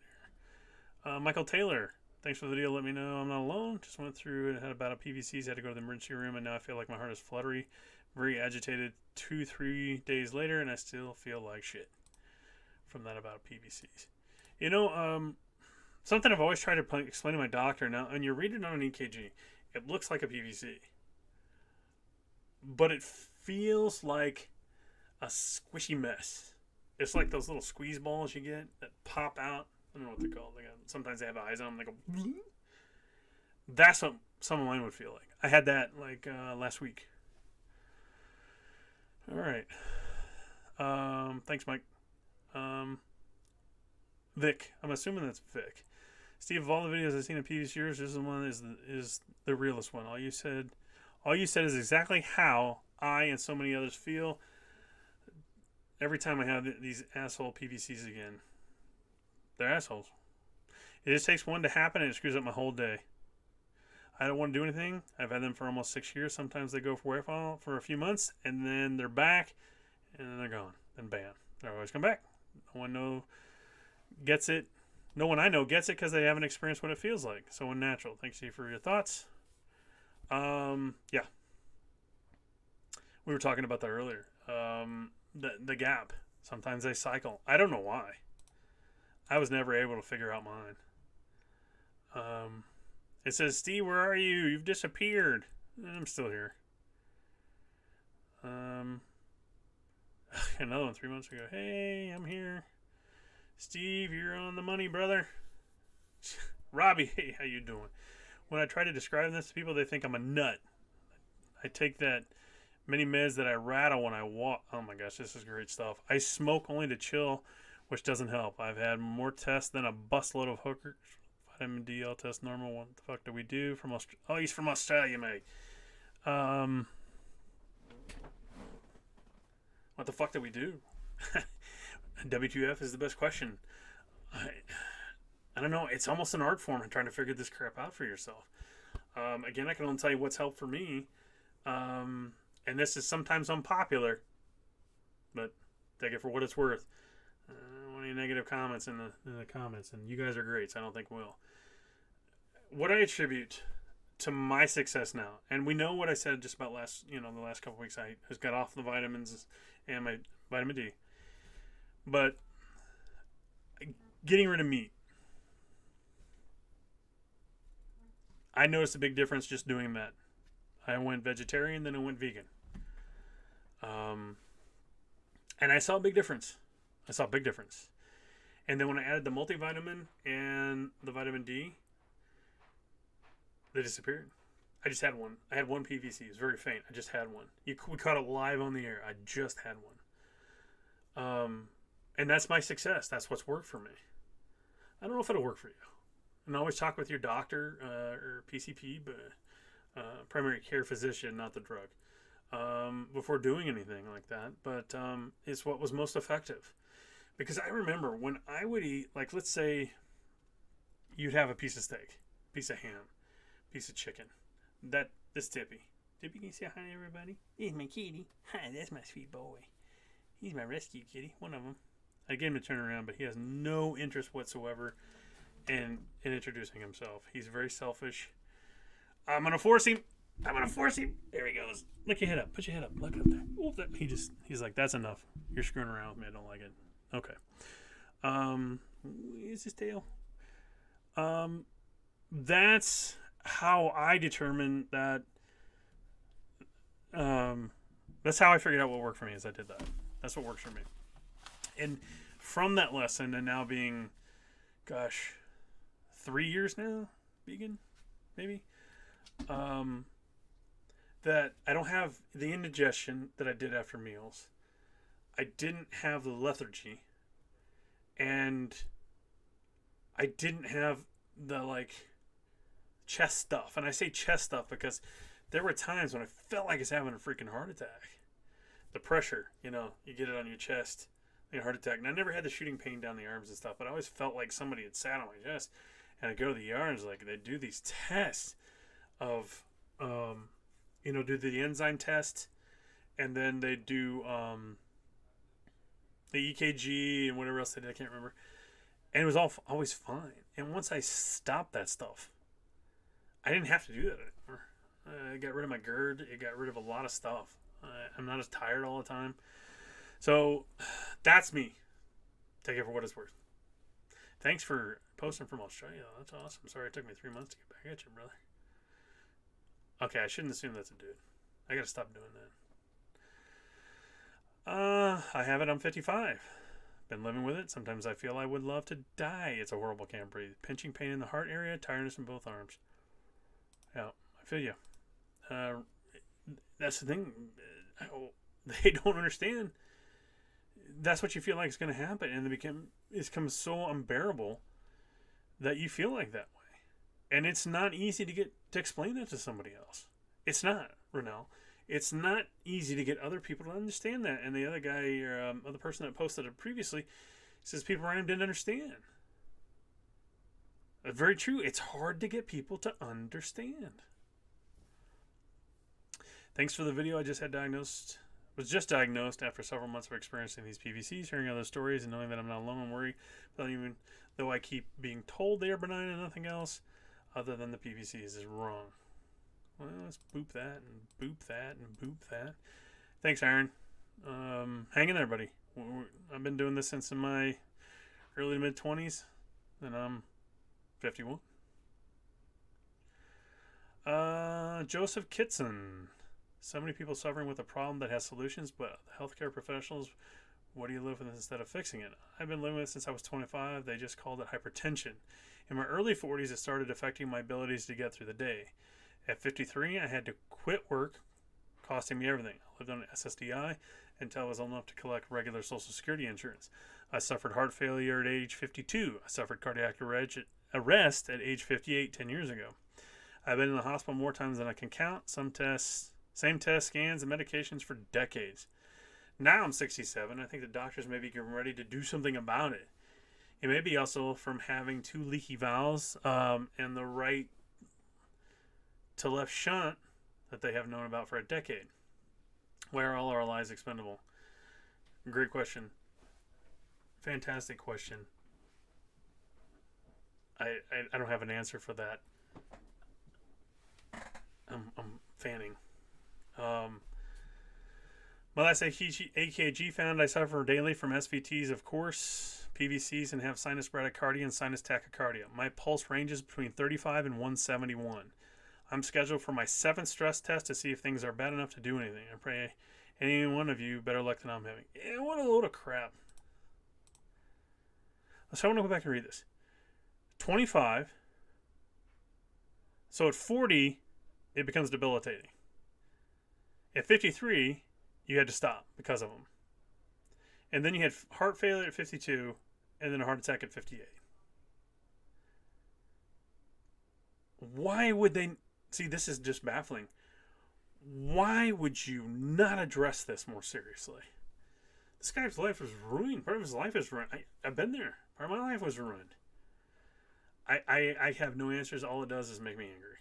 year. Michael Taylor, thanks for the video. Let me know I'm not alone. Just went through and had about a PVCs. Had to go to the emergency room, and now I feel like my heart is fluttery, very agitated. 2-3 days later, and I still feel like shit from that about PVCs. You know, something I've always tried to explain to my doctor now, and you read it on an EKG, it looks like a PVC, but it feels like a squishy mess. It's like those little squeeze balls you get that pop out. I don't know what they're called. Sometimes they have eyes on them. They go. That's what some of mine would feel like. I had that last week. All right. Thanks, Mike. Vic. I'm assuming that's Vic. Steve, of all the videos I've seen in previous years, this one is the realest one. All you said is exactly how I and so many others feel every time I have these asshole PVCs again. They're assholes. It just takes one to happen and it screws up my whole day. I don't want to do anything. I've had them for almost 6 years. Sometimes they go for a few months, and then they're back, and then they're gone. Then bam, they always come back. No one gets it. No one I know gets it because they haven't experienced what it feels like. So unnatural. Thanks, Steve, for your thoughts. Yeah. We were talking about that earlier. The gap. Sometimes they cycle. I don't know why. I was never able to figure out mine. It says, Steve, where are you? You've disappeared. I'm still here. Another one 3 months ago. Hey, I'm here. Steve, you're on the money, brother. Robbie, hey, how you doing? When I try to describe this to people, they think I'm a nut. I take that many meds that I rattle when I walk. Oh my gosh, this is great stuff. I smoke only to chill, which doesn't help. I've had more tests than a busload of hookers. Vitamin D, all test normal. What the fuck do we do from Australia? Oh, he's from Australia, mate. What the fuck do we do? WTF is the best question. I don't know. It's almost an art form trying to figure this crap out for yourself. Again, I can only tell you what's helped for me. And this is sometimes unpopular, but take it for what it's worth. I don't want any negative comments in the comments, and you guys are great, so I don't think we'll. What I attribute to my success now, and we know what I said just about the last couple weeks. I just got off the vitamins and my vitamin D, but getting rid of meat. I noticed a big difference just doing that. I went vegetarian, then I went vegan. And I saw a big difference. And then when I added the multivitamin and the vitamin D, they disappeared. I just had one. I had one PVC. It was very faint. I just had one. We caught it live on the air. I just had one. And that's my success. That's what's worked for me. I don't know if it'll work for you. And always talk with your doctor or PCP, but primary care physician, not the drug. before doing anything like that, but it's what was most effective. Because I remember when I would eat, like, let's say you'd have a piece of steak, piece of ham, piece of chicken. This Tippy. Tippy, can you say hi to everybody? Here's my kitty. Hi, that's my sweet boy. He's my rescue kitty, one of them. I get him to turn around, but he has no interest whatsoever in introducing himself. He's very selfish. I'm gonna force him. There he goes. Look your head up. Put your head up. Look up there. Oh, he's like, that's enough. You're screwing around with me. I don't like it. Okay. Where's his tail? That's how I determined that. That's how I figured out what worked for me. Is I did that. That's what works for me. And from that lesson, and now being, 3 years now, vegan, maybe. That I don't have the indigestion that I did after meals. I didn't have the lethargy. And I didn't have the, chest stuff. And I say chest stuff because there were times when I felt like I was having a freaking heart attack. The pressure, you get it on your chest, a heart attack. And I never had the shooting pain down the arms and stuff, but I always felt like somebody had sat on my chest. And I go to the ER and they do these tests of, do the enzyme test, and then they do the EKG and whatever else they did. I can't remember. And it was always fine. And once I stopped that stuff, I didn't have to do that anymore. I got rid of my GERD. It got rid of a lot of stuff. I'm not as tired all the time. So that's me. Take it for what it's worth. Thanks for posting from Australia. That's awesome. Sorry it took me 3 months to get back at you, brother. Okay, I shouldn't assume that's a dude. I gotta stop doing that. I have it. I'm 55. Been living with it. Sometimes I feel I would love to die. It's a horrible can't breathe. Pinching pain in the heart area, tiredness in both arms. Yeah, I feel you. That's the thing. They don't understand. That's what you feel like is going to happen, and it becomes so unbearable that you feel like that way. And it's not easy to explain that to somebody else. It's not, Ronell. It's not easy to get other people to understand that. And the other guy, or other person that posted it previously, says people around him didn't understand. Very true. It's hard to get people to understand. Thanks for the video. I just was just diagnosed after several months of experiencing these PVCs, hearing other stories, and knowing that I'm not alone and worried. But even though I keep being told they are benign and nothing else other than the PVCs is wrong. Well, let's boop that and boop that and boop that. Thanks, Aaron. Hang in there, buddy. I've been doing this since in my early to mid-20s, and I'm 51. Joseph Kitson. So many people suffering with a problem that has solutions, but healthcare professionals, what do you live with instead of fixing it? I've been living with it since I was 25. They just called it hypertension. In my early 40s, it started affecting my abilities to get through the day. At 53, I had to quit work, costing me everything. I lived on an SSDI until I was old enough to collect regular Social Security insurance. I suffered heart failure at age 52. I suffered cardiac arrest at age 58 10 years ago. I've been in the hospital more times than I can count. Same tests, scans, and medications for decades. Now I'm 67. I think the doctors may be getting ready to do something about it. It may be also from having 2 leaky valves and the right to left shunt that they have known about for a decade. Where are all our lives expendable? Great question. Fantastic question. I don't have an answer for that. I'm fanning. Last AKG found I suffer daily from SVTs, of course, PVCs, and have sinus bradycardia and sinus tachycardia. My pulse ranges between 35 and 171. I'm scheduled for my 7th stress test to see if things are bad enough to do anything. I pray any one of you better luck than I'm having. What a load of crap. So I want to go back and read this. 25. So at 40, it becomes debilitating. At 53, you had to stop because of them. And then you had heart failure at 52, and then a heart attack at 58. Why would they... See, this is just baffling. why would you not address this more seriously? This guy's life was ruined. Part of his life is ruined. I've been there. Part of my life was ruined. I have no answers. All it does is make me angry.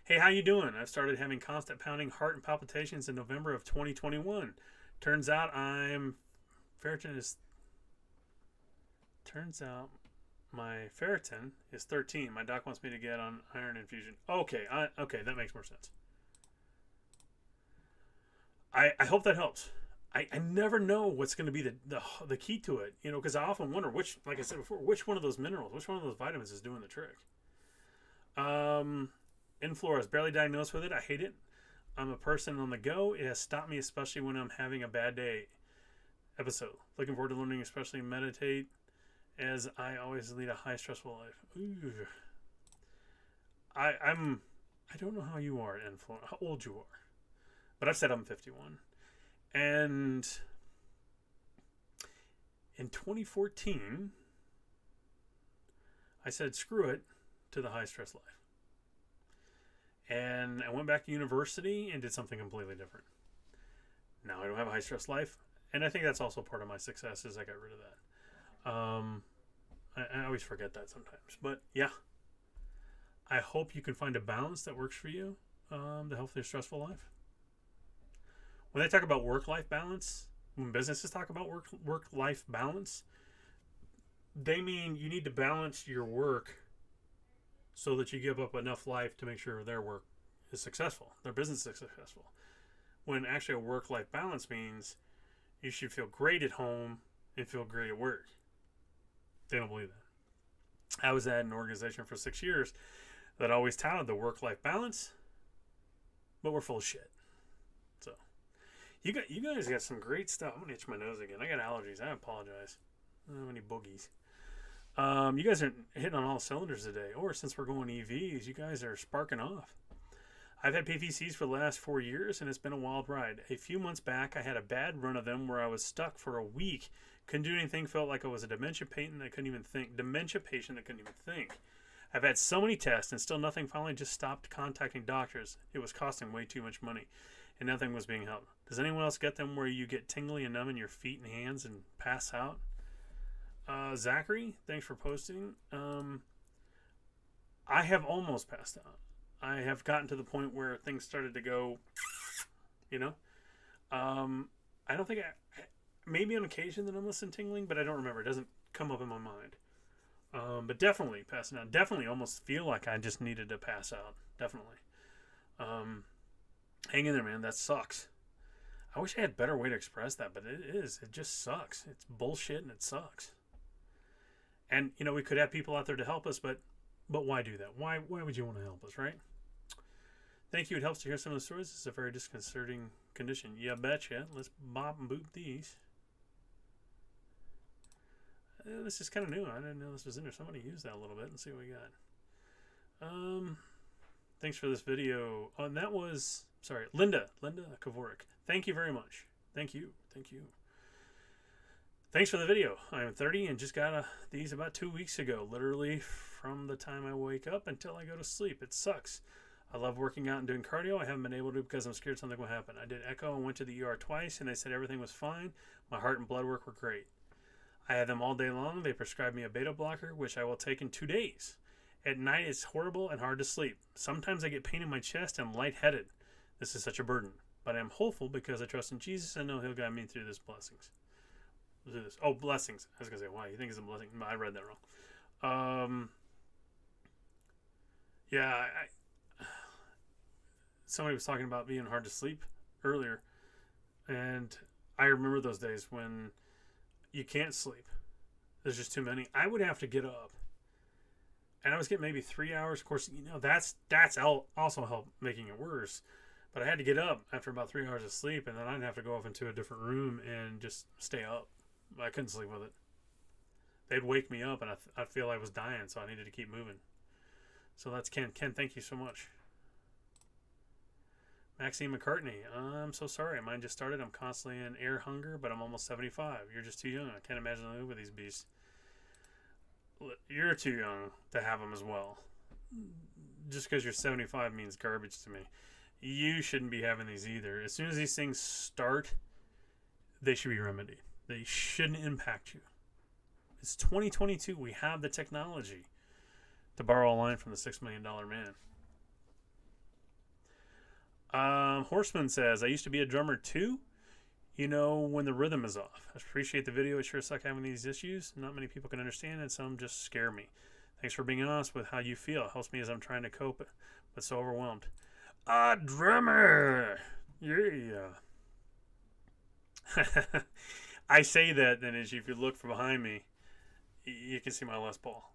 Hey, how you doing? I've started having constant pounding heart and palpitations in November of 2021. Turns out my ferritin is 13. My doc wants me to get on iron infusion. Okay, okay, that makes more sense. I hope that helps. I never know what's going to be the key to it, because I often wonder like I said before, which one of those minerals, which one of those vitamins is doing the trick. Influenza, barely diagnosed with it. I hate it. I'm a person on the go. It has stopped me, especially when I'm having a bad day. Episode. Looking forward to learning, especially meditate, as I always lead a high stressful life. Ooh. I don't know how you are, influenza, how old you are, but I've said I'm 51. And in 2014, I said, screw it to the high stress life. And I went back to university and did something completely different. Now I don't have a high stress life. And I think that's also part of my success is I got rid of that. I always forget that sometimes. But yeah, I hope you can find a balance that works for you to help your stressful life. When they talk about work-life balance, when businesses talk about work-life balance, they mean you need to balance your work so that you give up enough life to make sure their work is successful, their business is successful. When actually a work-life balance means you should feel great at home and feel great at work. They don't believe that. I was at an organization for 6 years that always touted the work-life balance, but we're full of shit. So you guys got some great stuff. I'm gonna itch my nose again. I got allergies. I apologize. I don't have any boogies. You guys are hitting on all cylinders today. Or since we're going EVs, you guys are sparking off. I've had PVCs for the last 4 years, and it's been a wild ride. A few months back, I had a bad run of them where I was stuck for a week. Couldn't do anything. Felt like I was a dementia patient that couldn't even think. I've had so many tests, and still nothing. Finally just stopped contacting doctors. It was costing way too much money, and nothing was being helped. Does anyone else get them where you get tingly and numb in your feet and hands and pass out? Zachary, thanks for posting. I have almost passed out. I have gotten to the point where things started to go, I don't think maybe on occasion the numbness and tingling, but I don't remember. It doesn't come up in my mind. But definitely passing out. Definitely almost feel like I just needed to pass out. Definitely. Hang in there, man. That sucks. I wish I had a better way to express that, but it is. It just sucks. It's bullshit and it sucks. And, we could have people out there to help us, but why do that? Why would you want to help us, right? Thank you. It helps to hear some of the stories. It's a very disconcerting condition. Yeah, betcha. Let's bop and boop these. This is kind of new. I didn't know this was in there. Somebody use that a little bit and see what we got. Thanks for this video. And that was, Linda Kavorik. Thank you very much. Thank you. Thanks for the video. I'm 30 and just got these about 2 weeks ago. Literally from the time I wake up until I go to sleep. It sucks. I love working out and doing cardio. I haven't been able to because I'm scared something will happen. I did echo and went to the ER twice, and they said everything was fine. My heart and blood work were great. I had them all day long. They prescribed me a beta blocker, which I will take in 2 days. At night, it's horrible and hard to sleep. Sometimes I get pain in my chest and I'm lightheaded. This is such a burden. But I'm hopeful because I trust in Jesus and know He'll guide me through this blessings. Through this. Oh, blessings. I was going to say, why? You think it's a blessing? No, I read that wrong. Yeah, somebody was talking about being hard to sleep earlier. And I remember those days when you can't sleep. There's just too many. I would have to get up. And I was getting maybe 3 hours. Of course, that's also helped making it worse. But I had to get up after about 3 hours of sleep, and then I'd have to go off into a different room and just stay up. I couldn't sleep with it. They'd wake me up, and I'd feel I was dying, so I needed to keep moving. So that's Ken. Ken, thank you so much. Maxine McCartney, I'm so sorry. Mine just started. I'm constantly in air hunger, but I'm almost 75. You're just too young. I can't imagine living with these beasts. You're too young to have them as well. just because you're 75 means garbage to me. You shouldn't be having these either. As soon as these things start, they should be remedied. They shouldn't impact you. It's 2022. We have the technology, to borrow a line from the $6 Million Man. Horseman says, I used to be a drummer too. You know, when the rhythm is off. I appreciate the video. It sure sucks having these issues. Not many people can understand it. Some just scare me. Thanks for being honest with how you feel. It helps me as I'm trying to cope, but so overwhelmed. A drummer! Yeah. I say that, then as if you look from behind me, you can see my Les Paul.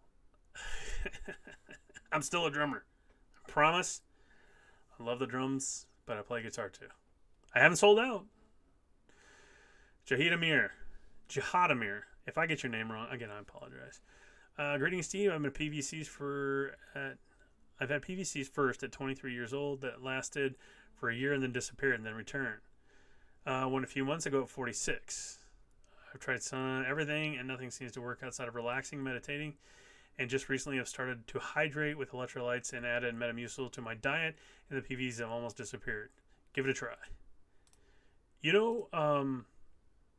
I'm still a drummer. I promise. I love the drums, but I play guitar too. I haven't sold out. Jahidamir. If I get your name wrong, again, I apologize. Greetings, Steve. I've had PVCs first at 23 years old that lasted for a year and then disappeared and then returned. One a few months ago at 46. I've tried everything and nothing seems to work outside of relaxing, meditating, and just recently I've started to hydrate with electrolytes and added Metamucil to my diet, and the PVs have almost disappeared. Give it a try. You know,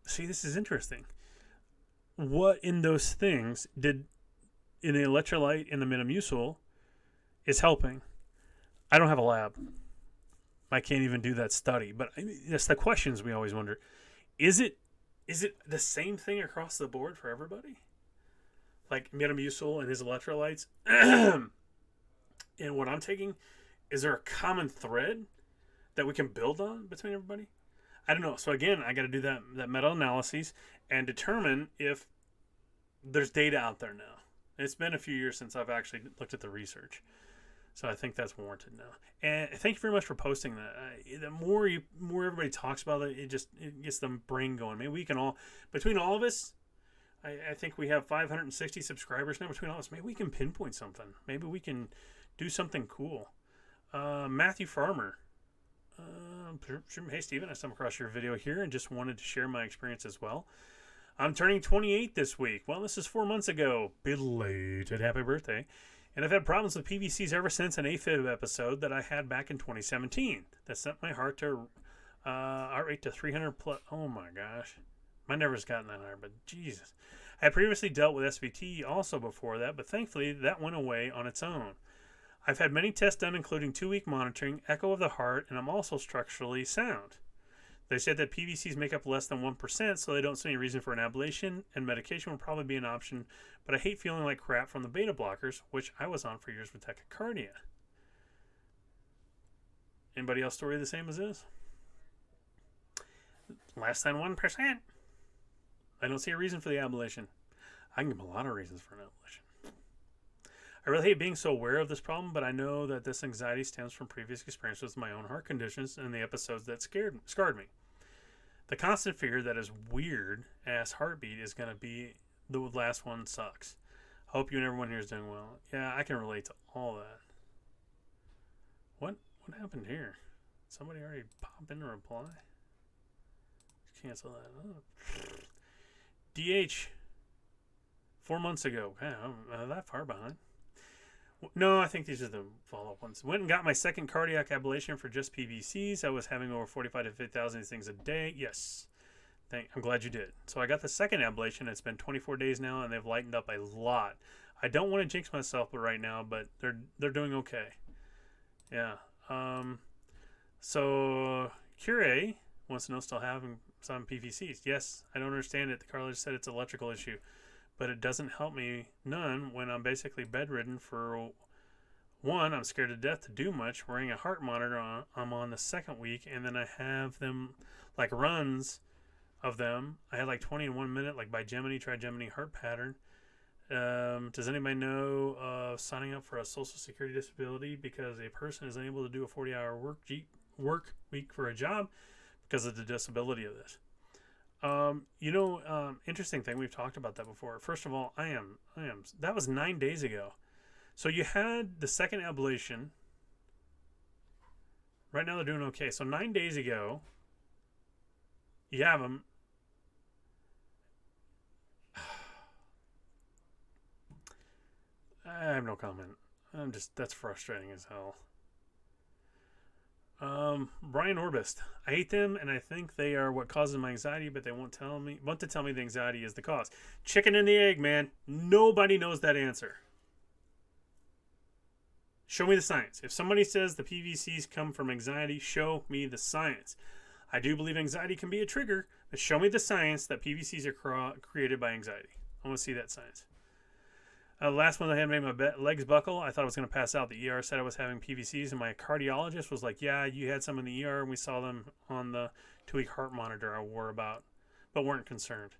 see, this is interesting. What in those things in the electrolyte and the Metamucil is helping? I don't have a lab. I can't even do that study, but that's the questions we always wonder. Is it the same thing across the board for everybody? Like Metamucil and his electrolytes and what I'm taking, is there a common thread that we can build on between everybody? I don't know. So again, I got to do that meta-analysis and determine if there's data out there now. It's been a few years since I've actually looked at the research. So I think that's warranted now. And thank you very much for posting that. The more everybody talks about it, it gets the brain going. Maybe we can all, between all of us, I think we have 560 subscribers now. Between all of us, maybe we can pinpoint something. Maybe we can do something cool. Matthew Farmer. Hey, Steven, I stumbled across your video here and just wanted to share my experience as well. I'm turning 28 this week. Well, this is 4 months ago. Belated happy birthday. And I've had problems with PVCs ever since an AFib episode that I had back in 2017. That sent my heart rate to 300 plus. Oh my gosh. Mine never's gotten that high, but Jesus. I had previously dealt with SVT also before that, but thankfully that went away on its own. I've had many tests done, including 2-week monitoring, echo of the heart, and I'm also structurally sound. They said that PVCs make up less than 1%, so they don't see any reason for an ablation, and medication would probably be an option, but I hate feeling like crap from the beta blockers, which I was on for years with tachycardia. Anybody else story the same as this? Less than 1%. I don't see a reason for the ablation. I can give a lot of reasons for an ablation. I really hate being so aware of this problem, but I know that this anxiety stems from previous experiences with my own heart conditions and the episodes that scarred me. The constant fear that is weird ass heartbeat is going to be the last one sucks. Hope you and everyone here is doing well. Yeah, I can relate to all that. What happened here? Somebody already popped in a reply? Cancel that. Oh. DH. 4 months ago. Yeah, I'm that far behind. No, I think these are the follow-up ones. Went and got my second cardiac ablation for just PVCs. I was having over 45 to 50,000 of these things a day. Yes. I'm glad you did. So I got the second ablation. It's been 24 days now, and they've lightened up a lot. I don't want to jinx myself right now, but they're doing okay. Yeah. So Cure wants to know, still having some PVCs. Yes, I don't understand it. The cardiologist said it's an electrical issue, but it doesn't help me none when I'm basically bedridden for one. I'm scared to death to do much. Wearing a heart monitor I'm on the second week, and then I have them like runs of them. I had like 20 in 1 minute, like by Gemini. Try Gemini heart pattern. Does anybody know of signing up for a Social Security disability because a person is unable to do a 40-hour work week for a job because of the disability of this? Interesting thing. We've talked about that before. First of all, I am. That was 9 days ago. So you had the second ablation. Right now they're doing okay. So 9 days ago, you have them. I have no comment. That's frustrating as hell. Brian Orbist. I hate them, and I think they are what causes my anxiety, but they want to tell me the anxiety is the cause. Chicken and the egg, man. Nobody knows that answer. Show me the science. If somebody says the PVCs come from anxiety, show me the science. I do believe anxiety can be a trigger, but show me the science that PVCs are created by anxiety. I want to see that science. Last one I had made my legs buckle. I thought I was going to pass out. The ER said I was having PVCs, and my cardiologist was like, yeah, you had some in the ER, and we saw them on the 2-week heart monitor I wore about, but weren't concerned.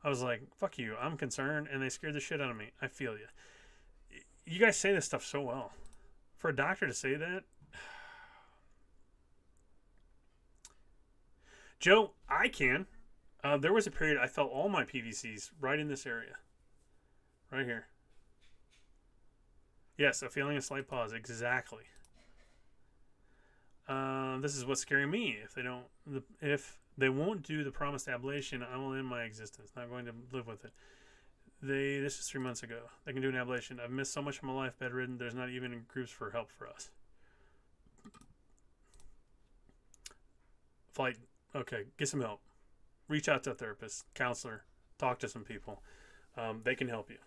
I was like, fuck you, I'm concerned, and they scared the shit out of me. I feel you. You guys say this stuff so well. For a doctor to say that, Joe, I can. There was a period I felt all my PVCs right in this area. Right here. Yes, a feeling of slight pause. Exactly. This is what's scaring me. If they won't do the promised ablation, I will end my existence. Not going to live with it. This is 3 months ago. They can do an ablation. I've missed so much of my life bedridden. There's not even groups for help for us. Flight. Okay, get some help. Reach out to a therapist, counselor, talk to some people. They can help you.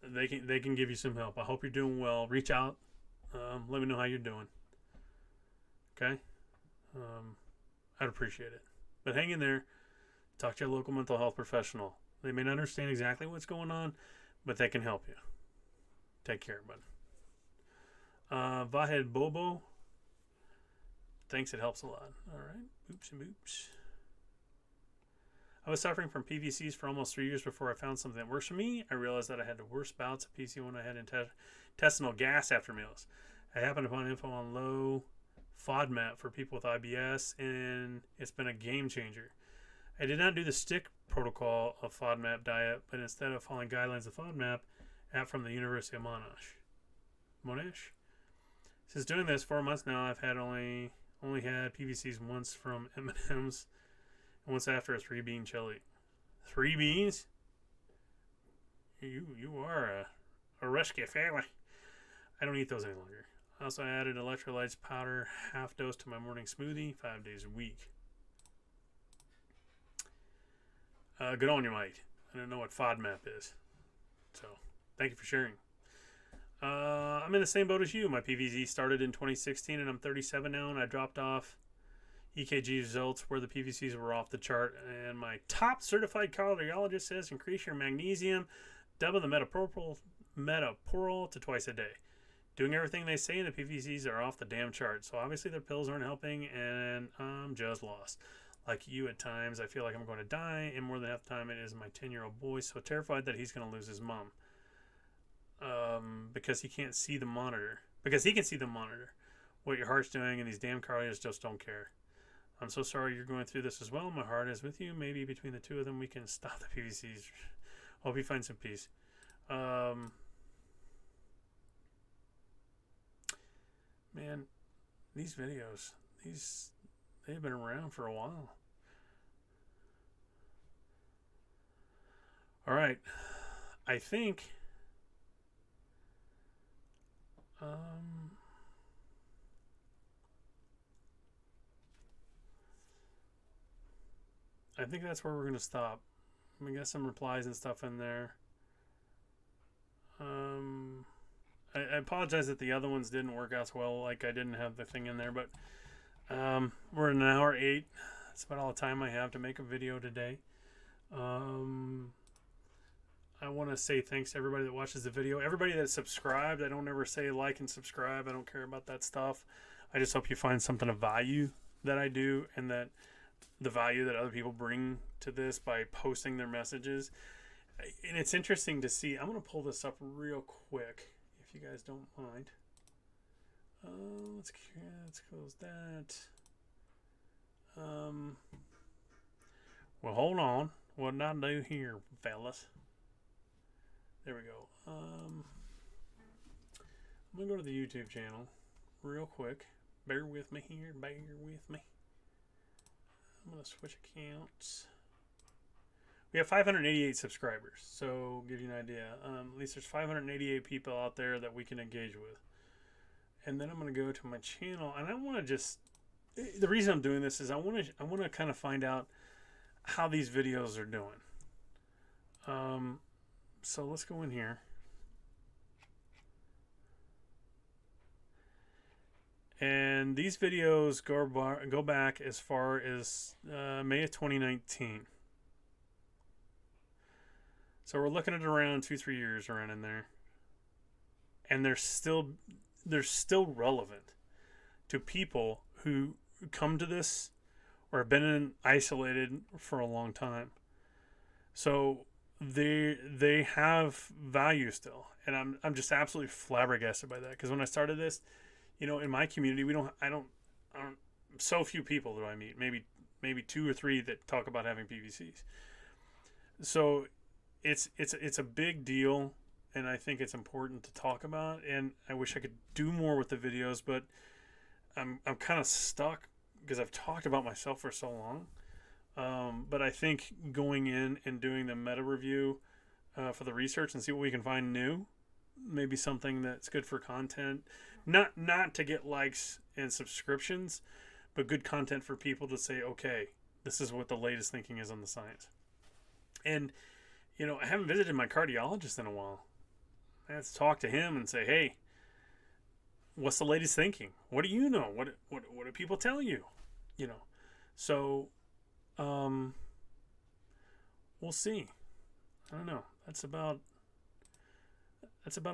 They can give you some help. I hope you're doing well. Reach out. Let me know how you're doing. Okay? I'd appreciate it. But hang in there. Talk to your local mental health professional. They may not understand exactly what's going on, but they can help you. Take care, bud. Vahed Bobo. Thanks, it helps a lot. All right. Oops and boops. I was suffering from PVCs for almost 3 years before I found something that works for me. I realized that I had the worst bouts of PC when I had intestinal gas after meals. I happened upon info on low FODMAP for people with IBS, and it's been a game changer. I did not do the stick protocol of FODMAP diet, but instead of following guidelines of FODMAP, app from the University of Monash. Since doing this 4 months now, I've had only had PVCs once from M&M's, and once after a 3-bean chili. 3 beans? You are a risky family. I don't eat those any longer. I also added electrolytes powder half dose to my morning smoothie 5 days a week. Good on you, Mike. I don't know what FODMAP is. So, thank you for sharing. I'm in the same boat as you. My PVC started in 2016, and I'm 37 now, and I dropped off EKG results where the PVCs were off the chart. And my top certified cardiologist says increase your magnesium, double the metoprolol to twice a day. Doing everything they say, and the PVCs are off the damn chart. So obviously their pills aren't helping, and I'm just lost. Like you at times, I feel like I'm going to die, and more than half the time it is my 10-year-old boy, so terrified that he's going to lose his mom. Because he can't see the monitor. Because he can see the monitor. What your heart's doing, and these damn cardiologists just don't care. I'm so sorry you're going through this as well. My heart is with you. Maybe between the two of them we can stop the PVCs. Hope you find some peace. Man, these videos, they've been around for a while. All right. I think that's where we're going to stop. We got some replies and stuff in there. I apologize that the other ones didn't work out so well. Like I didn't have the thing in there, but we're in an hour 8. That's about all the time I have to make a video today. I want to say thanks to everybody that watches the video. Everybody that subscribed. I don't ever say like and subscribe. I don't care about that stuff. I just hope you find something of value that I do, and that the value that other people bring to this by posting their messages. And it's interesting to see. I'm going to pull this up real quick, if you guys don't mind. Let's close that. Well, hold on. What did I do here, fellas? There we go. I'm going to go to the YouTube channel real quick. Bear with me here. Bear with me. I'm going to switch accounts. We have 588 subscribers, so give you an idea. At least there's 588 people out there that we can engage with. And then I'm going to go to my channel, and I want to just. The reason I'm doing this is I want to kind of find out how these videos are doing. So let's go in here. And these videos go back as far as May of 2019. So we're looking at around 2-3 years around in there. And they're still relevant to people who come to this or have been isolated for a long time. So they have value still. And I'm just absolutely flabbergasted by that, because when I started this, in my community, I don't so few people do I meet, maybe 2 or 3 that talk about having PVCs. So it's a big deal, and I think it's important to talk about, and I wish I could do more with the videos, but I'm kind of stuck because I've talked about myself for so long. But I think going in and doing the meta review for the research and see what we can find new, maybe something that's good for content, not to get likes and subscriptions, but good content for people to say, okay, this is what the latest thinking is on the science. And I haven't visited my cardiologist in a while. I have to talk to him and say, hey, what's the latest thinking? What do you know? What do people tell you? So we'll see. I don't know. That's about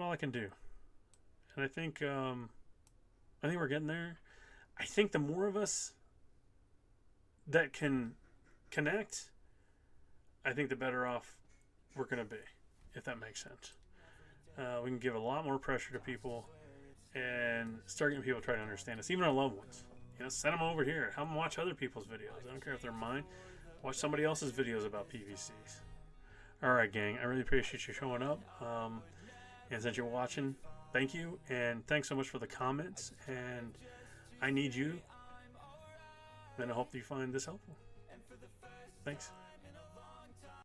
all I can do. And I think we're getting there. I think the more of us that can connect, I think the better off we're going to be, if that makes sense. We can give a lot more pressure to people and start getting people to try to understand us, even our loved ones. Send them over here. Have them watch other people's videos. I don't care if they're mine. Watch somebody else's videos about PVCs. All right, gang. I really appreciate you showing up. And since you're watching, thank you. And thanks so much for the comments. And I need you. And I hope that you find this helpful. Thanks.